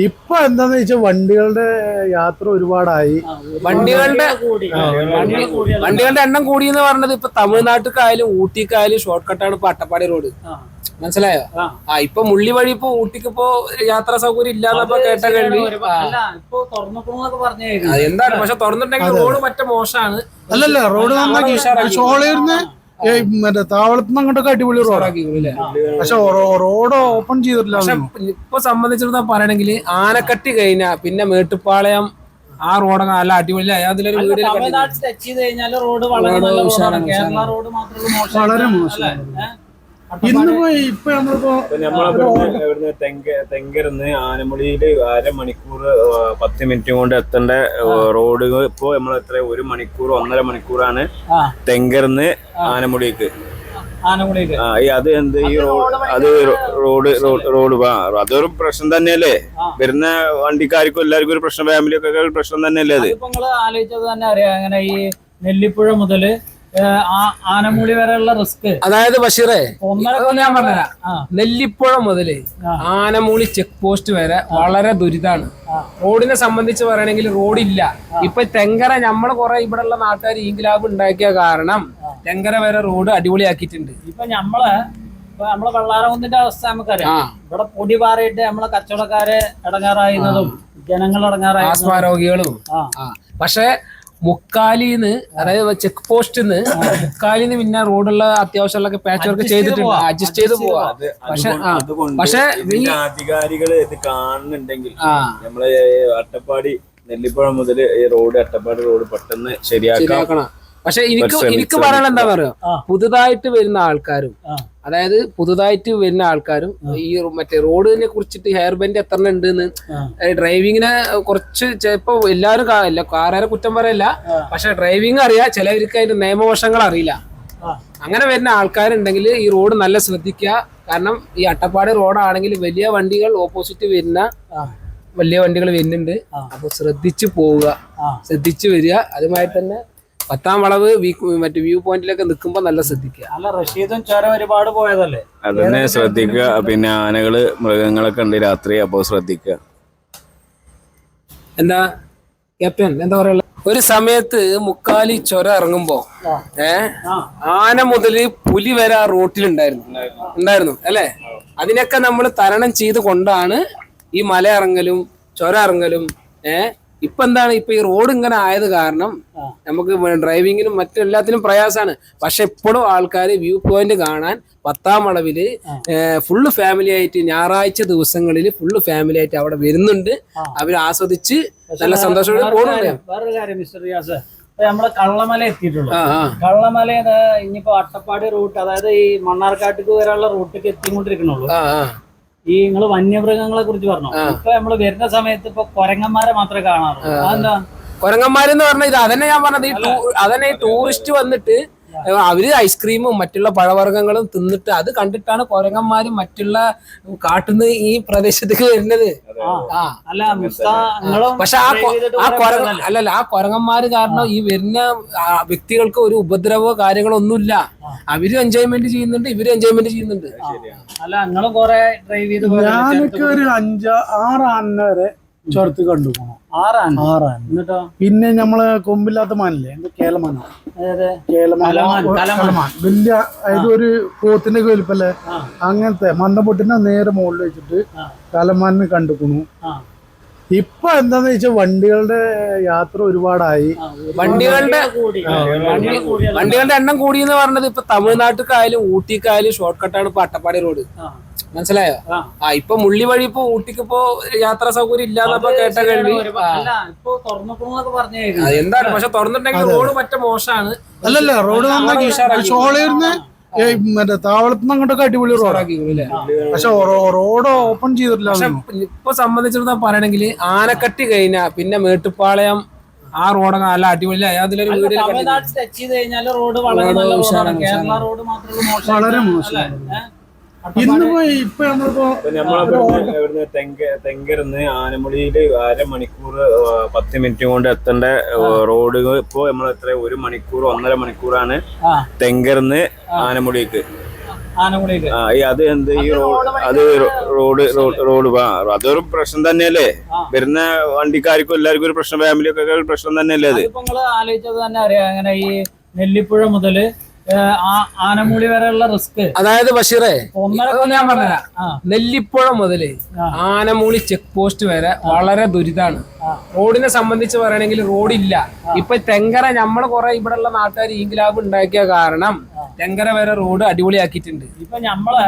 ഇപ്പൊ എന്താന്ന് വെച്ചാൽ വണ്ടികളുടെ യാത്ര ഒരുപാടായി. വണ്ടികളുടെ എണ്ണം കൂടി എന്ന് പറഞ്ഞത് ഇപ്പൊ തമിഴ്നാട്ടിലേക്കായാലും ഊട്ടിക്കായാലും ഷോർട്ട് കട്ടാണ് ഇപ്പൊ അട്ടപ്പാടി റോഡ്. മനസ്സിലായോ? ഇപ്പൊ മുള്ളി വഴി ഇപ്പൊ ഊട്ടിക്ക് ഇപ്പോ യാത്രാ സൗകര്യം ഇല്ലാന്നപ്പോ കേട്ട കഴിഞ്ഞു. എന്താണ് പക്ഷെ തുറന്നിട്ടുണ്ടെങ്കിൽ റോഡ് മറ്റേ മോശമാണ്. അല്ലല്ല, റോഡ് നന്നാക്കി ഷോളേർന്ന് മറ്റേ താവളത്തുനിന്ന് അങ്ങോട്ടൊക്കെ അടിപൊളി റോഡാക്കി. പക്ഷെ റോഡ് ഓപ്പൺ ചെയ്തിട്ടില്ല. പക്ഷെ ഇപ്പൊ സംബന്ധിച്ചിടത്തോളം പറയണെങ്കിൽ ആനക്കട്ടി കഴിഞ്ഞാ പിന്നെ മേട്ടുപ്പാളയം ആ റോഡൊക്കെ നല്ല അടിപൊളി. അതിലൊരു വീട് വളരെ മോശം. ഇപ്പൊ ഇവിടുന്ന് തെങ്കരുന്ന് ആനമുടിയില് 1/2 മണിക്കൂർ 10 മിനിറ്റ് കൊണ്ട് എത്തേണ്ട റോഡ് ഇപ്പൊ നമ്മൾ എത്ര 1 മണിക്കൂർ 1.5 മണിക്കൂറാണ് തെങ്കരുന്ന് ആനമുടിക്ക്. അത് എന്ത് ഈ റോഡ് അതൊരു പ്രശ്നം തന്നെയല്ലേ? വരുന്ന വണ്ടിക്കാർക്കും എല്ലാവർക്കും ഒരു പ്രശ്നം, ഫാമിലിയൊക്കെ ഒരു പ്രശ്നം തന്നെയല്ലേ അത്? ആലോചിച്ചത് തന്നെ അറിയാം. അങ്ങനെ ഈ നെല്ലിപ്പുഴ മുതല് ആനമുടി വരെയുള്ള റിസ്ക്. അതായത് ബഷീറേ, ഞാൻ പറഞ്ഞുതരാം. നെല്ലിപ്പുഴ മുതല് ആനമൂളി ചെക്ക് പോസ്റ്റ് വരെ വളരെ ദുരിതാണ്. റോഡിനെ സംബന്ധിച്ച് പറയണെങ്കിൽ റോഡില്ല. ഇപ്പൊ തെങ്കര നമ്മള് കുറെ ഇവിടെ ഉള്ള നാട്ടുകാർ ഇൻക്ലാബ് ഉണ്ടാക്കിയ കാരണം തെങ്കര വരെ റോഡ് അടിപൊളിയാക്കിയിട്ടുണ്ട്. ഇപ്പൊ നമ്മളെ വെള്ളാരകുന്നിന്റെ അവസ്ഥ നമുക്കറിയാം. ഇവിടെ പൊടി പാറിയിട്ട് നമ്മളെ കച്ചവടക്കാരെ ഇടങ്ങാറായിരുന്നതും ജനങ്ങൾ ഇടങ്ങാറായ രോഗികളും. പക്ഷെ മുക്കാലിന്ന്, അതായത് ചെക്ക് പോസ്റ്റിന്ന് മുക്കാലിന്ന് പിന്നെ റോഡുള്ള അത്യാവശ്യമുള്ള പാച്ച് വർക്ക് ചെയ്തിട്ടുണ്ട്, അഡ്ജസ്റ്റ് ചെയ്ത് പോവാ. പക്ഷെ അധികാരികള് ഇത് കാണുന്നുണ്ടെങ്കിൽ നമ്മള് അട്ടപ്പാടി നെല്ലിപ്പുഴ മുതൽ ഈ റോഡ് അട്ടപ്പാടി റോഡ് പെട്ടെന്ന് ശരിയാക്കണം. പക്ഷെ എനിക്ക് പറയാനുള്ള എന്താ പറയാ, പുതുതായിട്ട് വരുന്ന ആൾക്കാരും, അതായത് പുതുതായിട്ട് വരുന്ന ആൾക്കാരും ഈ മറ്റേ റോഡിനെ കുറിച്ചിട്ട് ഹെയർ ബാൻഡ് എത്ര ഉണ്ടെന്ന് ഡ്രൈവിങ്ങിനെ കുറച്ച് ചിലപ്പോ എല്ലാവരും കാറുകാരെ കുറ്റം പറയല്ല, പക്ഷെ ഡ്രൈവിംഗ് അറിയാം, ചിലവർക്ക് അതിന്റെ നിയമവശങ്ങൾ അറിയില്ല. അങ്ങനെ വരുന്ന ആൾക്കാരുണ്ടെങ്കിൽ ഈ റോഡ് നല്ല ശ്രദ്ധിക്കുക. കാരണം ഈ അട്ടപ്പാടി റോഡാണെങ്കിൽ വലിയ വണ്ടികൾ ഓപ്പോസിറ്റ് വരുന്ന വലിയ വണ്ടികൾ വരുന്നുണ്ട്. അപ്പൊ ശ്രദ്ധിച്ചു പോവുക, ശ്രദ്ധിച്ചു വരിക. അതുമായി തന്നെ 10ാം വളവ് മറ്റേ വ്യൂ പോയിന്റിലൊക്കെ നിൽക്കുമ്പോ നല്ല ശ്രദ്ധിക്കുക. അല്ല, റഷീദും ചുരം ഒരുപാട് പോയതല്ലേ, അതന്നെ ശ്രദ്ധിക്കുക. പിന്നെ ആനകള് മൃഗങ്ങളൊക്കെ ഉണ്ട് രാത്രി, അപ്പൊ ശ്രദ്ധിക്കുക. എന്താ ക്യാപ്റ്റൻ എന്താ പറയാ, ഒരു സമയത്ത് മുക്കാലി ചുരം ഇറങ്ങുമ്പോ ആന മുതല് പുലി വരെ ആ റോട്ടിലുണ്ടായിരുന്നു അല്ലെ? അതിനൊക്കെ നമ്മൾ തരണം ചെയ്ത് കൊണ്ടാണ് ഈ മല ഇറങ്ങലും ചുരം ഇറങ്ങലും. ഇപ്പൊ എന്താണ്, ഇപ്പൊ ഈ റോഡ് ഇങ്ങനെ ആയത് കാരണം നമുക്ക് ഡ്രൈവിങ്ങിനും മറ്റെല്ലാത്തിനും പ്രയാസമാണ്. പക്ഷെ ഇപ്പോഴും ആൾക്കാർ വ്യൂ പോയിന്റ് കാണാൻ 10ാം വളവില് ഫുള്ള് ഫാമിലി ആയിട്ട് ഞായറാഴ്ച ദിവസങ്ങളിൽ ഫുള്ള് ഫാമിലി ആയിട്ട് അവിടെ വരുന്നുണ്ട്. അവർ ആസ്വദിച്ച് നല്ല സന്തോഷത്തോടെ പോകുന്നുണ്ട്. വേറൊരു കാര്യം മിസ്റ്റർ റിയാസ്, നമ്മള് കള്ളമല എത്തിയിട്ടുള്ളൂ. കള്ളമല ഇനിയിപ്പോ അട്ടപ്പാടി റൂട്ട്, അതായത് ഈ മണ്ണാർക്കാട്ടിക്ക് വരെയുള്ള റൂട്ടിലേക്ക് എത്തിക്കൊണ്ടിരിക്കണുള്ളൂ. ഈ നിങ്ങള് വന്യമൃഗങ്ങളെ കുറിച്ച് പറഞ്ഞു. ഇപ്പൊ നമ്മള് വരുന്ന സമയത്ത് ഇപ്പൊ കൊരങ്ങന്മാരെ മാത്രമേ കാണാറുള്ളൂ. അതെന്താ? കൊരങ്ങന്മാരെന്ന് പറഞ്ഞാൽ ഇത് അതന്നെ ഞാൻ പറഞ്ഞത്. അതന്നെ ഈ ടൂറിസ്റ്റ് വന്നിട്ട് അവര് ഐസ്ക്രീമും മറ്റുള്ള പഴവർഗ്ഗങ്ങളും തിന്നിട്ട് അത് കണ്ടിട്ടാണ് കുരങ്ങന്മാരും മറ്റുള്ള കാട്ടുന്ന ഈ പ്രദേശത്തേക്ക് വരുന്നത്. അല്ല നിങ്ങളും പക്ഷെ ആ കുരങ്ങന്മാര് കാരണം ഈ വരുന്ന വ്യക്തികൾക്ക് ഒരു ഉപദ്രവോ കാര്യങ്ങളോ ഒന്നുമില്ല. അവരും എൻജോയ്മെന്റ് ചെയ്യുന്നുണ്ട്, ഇവരും എൻജോയ്മെന്റ് ചെയ്യുന്നുണ്ട്. അല്ല നിങ്ങളും കൊറേ ഡ്രൈവ് ചെയ്ത് ഞാനൊക്കെ ഒരു 5-6 ആന വരെ ചുരത്ത് കണ്ടു പോകണം. 6 ആന. എന്നിട്ടോ പിന്നെ നമ്മള് കൊമ്പില്ലാത്ത മാനില്ലേ, കേലമാന, കേലമാൻ വലിയ, അതായത് ഒരു പോത്തിന്റെ വലിപ്പല്ലേ, അങ്ങനത്തെ മന്ദപ്പൊട്ടിനെ നേരെ മുകളിൽ വെച്ചിട്ട് കലമാനിന് കണ്ടുക്കണു. ഇപ്പൊ എന്താന്ന് വെച്ചാൽ വണ്ടികളുടെ യാത്ര ഒരുപാടായി. വണ്ടികളുടെ എണ്ണം കൂടി എന്ന് പറഞ്ഞത് ഇപ്പൊ തമിഴ്നാട്ടിലേക്കായാലും ഊട്ടിക്കായാലും ഷോർട്ട് കട്ടാണ് ഇപ്പൊ അട്ടപ്പാടി റോഡ്. മനസ്സിലായോ? ഇപ്പൊ മുള്ളി വഴി ഇപ്പൊ ഊട്ടിക്ക് ഇപ്പോ യാത്രാ സൗകര്യം ഇല്ലാന്നപ്പോ കേട്ട കേൾവി. എന്താണ് പക്ഷെ തുറന്നിട്ടുണ്ടെങ്കിൽ റോഡ് മറ്റേ മോശമാണ്. അല്ലല്ല, റോഡ് നന്നാക്കി ഷോളേർന്ന് മറ്റേ താവളത്തുനിന്ന് അങ്ങോട്ടൊക്കെ അടിപൊളി റോഡാക്കി. പക്ഷെ റോഡ് ഓപ്പൺ ചെയ്തിട്ടില്ല. ഇപ്പൊ സംബന്ധിച്ചിടത്തോളം പറയണെങ്കിൽ ആനക്കട്ടി കഴിഞ്ഞാ പിന്നെ മേട്ടുപ്പാളയം ആ റോഡൊക്കെ നല്ല അടിപൊളി. അതിലൊരു വീട് റോഡ് വളരെ മോശമാണ്. ഇന്നിപ്പോ ഇപ്പൊ നമ്മളിപ്പോ തെങ്കരുന്ന് ആനമുടിയില് 1/2 മണിക്കൂർ 10 മിനിറ്റ് കൊണ്ട് എത്തേണ്ട റോഡ് ഇപ്പൊ നമ്മൾ എത്ര 1 മണിക്കൂർ 1.5 മണിക്കൂറാണ് തെങ്കരുന്ന് ആനമുടിക്ക്. അത് എന്ത് ഈ അത് റോഡ് അതൊരു പ്രശ്നം തന്നെയല്ലേ? വരുന്ന വണ്ടിക്കാർക്കും എല്ലാവർക്കും ഒരു പ്രശ്നം, ഫാമിലിയൊക്കെ ഒരു പ്രശ്നം തന്നെയല്ലേ അത്? ആലോചിച്ചത് തന്നെ അറിയാം. അങ്ങനെ ഈ നെല്ലിപ്പുഴ മുതല് ആനമൂളി വരെയുള്ള റിസ്ക്. അതായത് ബഷീറേ, ഞാൻ പറഞ്ഞ നെല്ലിപ്പുഴ മുതല് ആനമൂളി ചെക്ക് പോസ്റ്റ് വരെ വളരെ ദുരിതാണ്. റോഡിനെ സംബന്ധിച്ച് പറയണെങ്കിൽ റോഡില്ല. ഇപ്പൊ തെങ്കര നമ്മള് കുറെ ഇവിടെ ഉള്ള നാട്ടുകാർ ഇൻക്ലാബ് ഉണ്ടാക്കിയ കാരണം തെങ്കര വരെ റോഡ് അടിപൊളിയാക്കിയിട്ടുണ്ട്. ഇപ്പൊ നമ്മളെ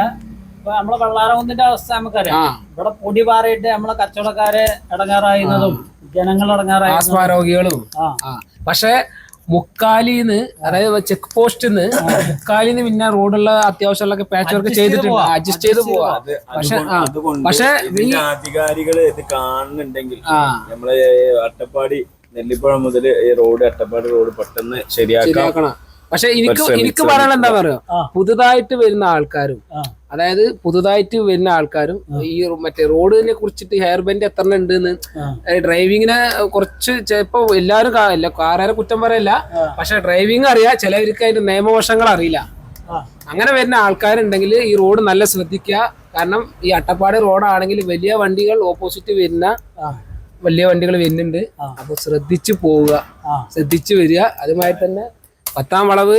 വെള്ളാരകുന്നിന്റെ അവസ്ഥ നമുക്കറിയാം. ഇവിടെ പൊടി പാറിയിട്ട് നമ്മളെ കച്ചവടക്കാര് ഇടങ്ങാറായിരുന്നതും ജനങ്ങൾ ഇടങ്ങാറായ ആസ്മാരോഗികളും. പക്ഷെ മുക്കാലിന്ന്, അതായത് ചെക്ക് പോസ്റ്റിന്ന് മുക്കാലിന്ന് പിന്നെ റോഡുള്ള അത്യാവശ്യമുള്ള പാച്ച് വർക്ക് ചെയ്തിട്ടുണ്ട്, അഡ്ജസ്റ്റ് ചെയ്ത് പോവാ. പക്ഷെ അധികാരികള് ഇത് കാണുന്നുണ്ടെങ്കിൽ നമ്മള് അട്ടപ്പാടി നെല്ലിപ്പുഴ മുതൽ ഈ റോഡ് അട്ടപ്പാടി റോഡ് പെട്ടെന്ന് ശരിയാക്കണം. പക്ഷെ എനിക്ക് പറയാനുള്ള എന്താ പറയുക, പുതുതായിട്ട് വരുന്ന ആൾക്കാരും, അതായത് പുതുതായിട്ട് വരുന്ന ആൾക്കാരും ഈ മറ്റേ റോഡിനെ കുറിച്ചിട്ട് ഹെയർ ബാൻഡ് എത്ര ഉണ്ടെന്ന്, ഡ്രൈവിങ്ങിനെ കുറച്ച് ചിലപ്പോ എല്ലാവരും കാറുകാരെ കുറ്റം പറയല്ല, പക്ഷെ ഡ്രൈവിംഗ് അറിയാം, ചിലവർക്ക് അതിന്റെ നിയമവശങ്ങൾ അറിയില്ല. അങ്ങനെ വരുന്ന ആൾക്കാരുണ്ടെങ്കിൽ ഈ റോഡ് നല്ല ശ്രദ്ധിക്കുക. കാരണം ഈ അട്ടപ്പാടി റോഡാണെങ്കിൽ വലിയ വണ്ടികൾ ഓപ്പോസിറ്റ് വരുന്ന വലിയ വണ്ടികൾ വരുന്നുണ്ട്. അപ്പൊ ശ്രദ്ധിച്ചു പോവുക, ശ്രദ്ധിച്ചു വരിക. അതുമായി തന്നെ 10ാം വളവ്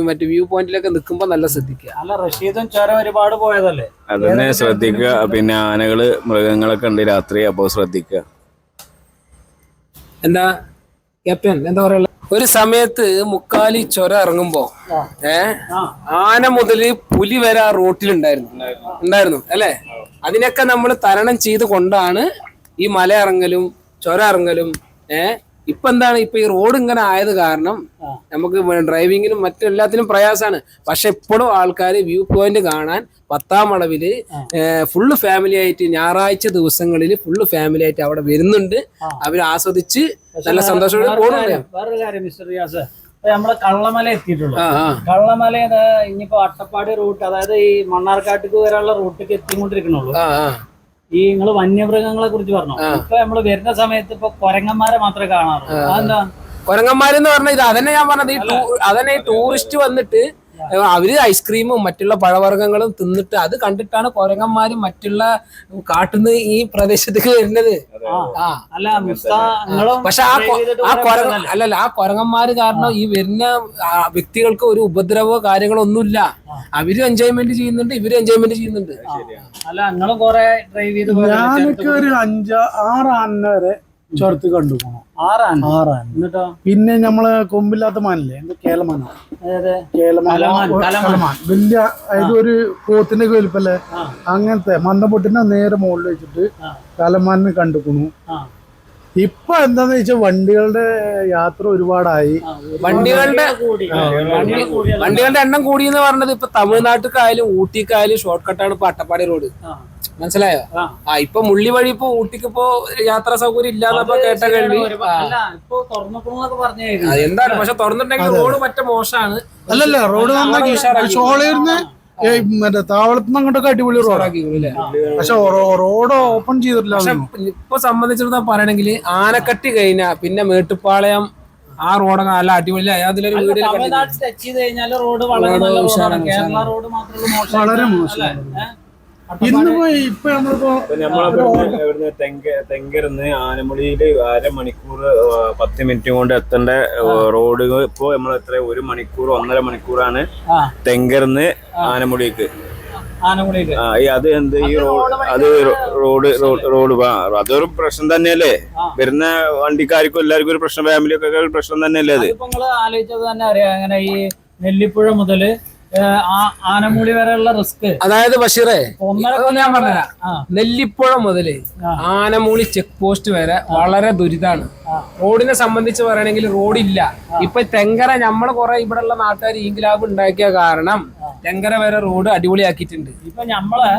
മറ്റേ വ്യൂ പോയിന്റിലൊക്കെ നിൽക്കുമ്പോ നല്ല ശ്രദ്ധിക്കുക. അല്ല റഷീദും ചോര ഒരുപാട് പോയതല്ലേ, അതന്നെ ശ്രദ്ധിക്കുക. പിന്നെ ആനകള് മൃഗങ്ങളൊക്കെ ഉണ്ട് രാത്രി, അപ്പൊ ശ്രദ്ധിക്കുക. എന്താ ക്യാപ്റ്റൻ എന്താ പറയാ, ഒരു സമയത്ത് മുക്കാലി ചൊര ഇറങ്ങുമ്പോ ആന മുതല് പുലി വരെ ആ റോട്ടിലുണ്ടായിരുന്നു അല്ലെ? അതിനൊക്കെ നമ്മൾ തരണം ചെയ്ത് കൊണ്ടാണ് ഈ മല ഇറങ്ങലും ചൊര ഇറങ്ങലും. ഇപ്പൊ എന്താണ്, ഇപ്പൊ ഈ റോഡ് ഇങ്ങനെ ആയത് കാരണം നമുക്ക് ഡ്രൈവിങ്ങിനും മറ്റെല്ലാത്തിനും പ്രയാസമാണ്. പക്ഷെ ഇപ്പോഴും ആൾക്കാർ വ്യൂ പോയിന്റ് കാണാൻ 10ാം വളവില് ഫുള്ള് ഫാമിലി ആയിട്ട് ഞായറാഴ്ച ദിവസങ്ങളിൽ ഫുള്ള് ഫാമിലി ആയിട്ട് അവിടെ വരുന്നുണ്ട്. അവർ ആസ്വദിച്ച് നല്ല സന്തോഷത്തോടെ പോകുന്നുണ്ട്. വേറൊരു കാര്യം മിസ്റ്റർ റിയാസ്, നമ്മള് കള്ളമല എത്തിയിട്ടുള്ളൂ. കള്ളമല ഇനിയിപ്പോ അട്ടപ്പാടി റൂട്ട്, അതായത് ഈ മണ്ണാർക്കാട്ടിക്ക് വരെയുള്ള റൂട്ടിലേക്ക് എത്തിക്കൊണ്ടിരിക്കണുള്ളൂ. ഈ നിങ്ങള് വന്യമൃഗങ്ങളെ കുറിച്ച് പറഞ്ഞു. ഇപ്പൊ നമ്മള് വരുന്ന സമയത്ത് ഇപ്പൊ കൊരങ്ങന്മാരെ മാത്രമേ കാണാറുള്ളൂ. അതെന്താ കൊരങ്ങന്മാരെന്ന് പറഞ്ഞാൽ ഇത് അതന്നെ ഞാൻ പറഞ്ഞത്. അതന്നെ ഈ ടൂറിസ്റ്റ് വന്നിട്ട് അവര് ഐസ്ക്രീമും മറ്റുള്ള പഴവർഗ്ഗങ്ങളും തിന്നിട്ട് അത് കണ്ടിട്ടാണ് കുരങ്ങന്മാരും മറ്റുള്ള കാട്ടുന്ന ഈ പ്രദേശത്തേക്ക് വരുന്നത്. പക്ഷെ ആ കുരങ്ങന്മാര് കാരണം ഈ വരുന്ന വ്യക്തികൾക്ക് ഒരു ഉപദ്രവോ കാര്യങ്ങളോ ഒന്നുമില്ല. അവരും എൻജോയ്മെന്റ് ചെയ്യുന്നുണ്ട്, ഇവരും എൻജോയ്മെന്റ് ചെയ്യുന്നുണ്ട്. അല്ല നിങ്ങളും കൊറേ ഡ്രൈവ് ചെയ്ത് ഞാനൊക്കെ ഒരു 5-6 ആന വരെ ചുരത്ത് കണ്ടു പോകണം. 6 ആന. എന്നിട്ടോ പിന്നെ നമ്മള് കൊമ്പില്ലാത്ത മാനില്ലേ, കേലമാന, കേലമാൻ വലിയ, അതായത് ഒരു പോത്തിന്റെ വലിപ്പല്ലേ, അങ്ങനത്തെ മന്ദപ്പൊട്ടിനെ നേരെ മുകളിൽ വെച്ചിട്ട് കലമാനിന് കണ്ടുക്കണു. ഇപ്പൊ എന്താന്ന് വെച്ചാൽ വണ്ടികളുടെ യാത്ര ഒരുപാടായി. വണ്ടികളുടെ എണ്ണം കൂടി എന്ന് പറഞ്ഞത് ഇപ്പൊ തമിഴ്നാട്ടിലേക്കായാലും ഊട്ടിക്കായാലും ഷോർട്ട് കട്ടാണ് ഇപ്പൊ അട്ടപ്പാടി റോഡ്. മനസ്സിലായോ? ഇപ്പൊ മുള്ളി വഴി ഇപ്പൊ ഊട്ടിക്ക് ഇപ്പൊ യാത്രാ സൗകര്യം ഇല്ലാന്നപ്പോ കേട്ട കേൾവി. എന്താണ് പക്ഷെ തുറന്നിട്ടുണ്ടെങ്കിൽ റോഡ് മറ്റേ മോശമാണ്. അല്ലല്ല, റോഡ് നന്നാക്കി ഷോളേർന്ന് മറ്റേ താവളത്തുനിന്ന് അങ്ങോട്ടൊക്കെ അടിപൊളി റോഡാക്കി. പക്ഷെ റോഡ് ഓപ്പൺ ചെയ്തിട്ടില്ല. പക്ഷെ ഇപ്പൊ സംബന്ധിച്ചിടത്തോളം പറയണെങ്കിൽ ആനക്കട്ടി കഴിഞ്ഞ പിന്നെ മേട്ടുപ്പാളയം ആ റോഡൊക്കെ നല്ല അടിപൊളി. അതിലൊരു വീട് വളരെ മോശം. ഇന്നിപ്പോ ഇപ്പൊ നമ്മളിപ്പോ ഇവിടുന്ന് തെങ്കരുന്ന് ആനമുടിയില് 1/2 മണിക്കൂർ 10 മിനിറ്റ് കൊണ്ട് എത്തേണ്ട റോഡ് ഇപ്പൊ നമ്മൾ എത്ര 1 മണിക്കൂർ 1.5 മണിക്കൂറാണ് തെങ്കരുന്ന് ആനമുടിക്ക്. അത് എന്ത് ഈ റോഡ് അതൊരു പ്രശ്നം തന്നെയല്ലേ? വരുന്ന വണ്ടിക്കാർക്കും എല്ലാവർക്കും ഒരു പ്രശ്നം, ഫാമിലിയൊക്കെ ഒരു പ്രശ്നം തന്നെയല്ലേ അത്? ആലോചിച്ചത് തന്നെ അറിയാം. അങ്ങനെ ഈ നെല്ലിപ്പുഴ മുതല് ആനമുടി വരെയുള്ള റിസ്ക്. അതായത് ബഷീറേ ഞാൻ പറഞ്ഞുതരാം. നെല്ലിപ്പുഴ മുതല് ആനമൂളി ചെക്ക് പോസ്റ്റ് വരെ വളരെ ദുരിതാണ്. റോഡിനെ സംബന്ധിച്ച് പറയുകയാണെങ്കിൽ റോഡില്ല. ഇപ്പൊ തെങ്കര നമ്മള് കുറെ ഇവിടെ ഉള്ള നാട്ടുകാർ ഈങ്കിലാബ് ഉണ്ടാക്കിയ കാരണം തെങ്കര വരെ റോഡ് അടിപൊളിയാക്കിയിട്ടുണ്ട്. ഇപ്പൊ നമ്മളെ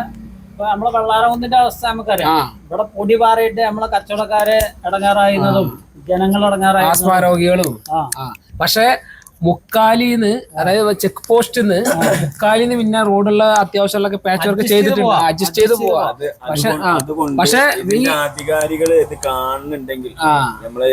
വെള്ളാരകുന്നിന്റെ അവസ്ഥ നമുക്കറിയാം. ഇവിടെ പൊടി പാറിയിട്ട് നമ്മളെ കച്ചവടക്കാരെ ഇടങ്ങാറായിരുന്നതും ജനങ്ങൾ ഇടങ്ങാറായ രോഗികളും. പക്ഷെ മുക്കാലിന്ന്, അതായത് ചെക്ക് പോസ്റ്റിന്ന് മുക്കാലിന്ന് പിന്നെ റോഡുള്ള അത്യാവശ്യമുള്ള പാച്ച് വർക്ക് ചെയ്തിട്ടുണ്ട്, അഡ്ജസ്റ്റ് ചെയ്ത് പോവാ. പക്ഷെ അധികാരികൾ ഇത് കാണുന്നുണ്ടെങ്കിൽ നമ്മള്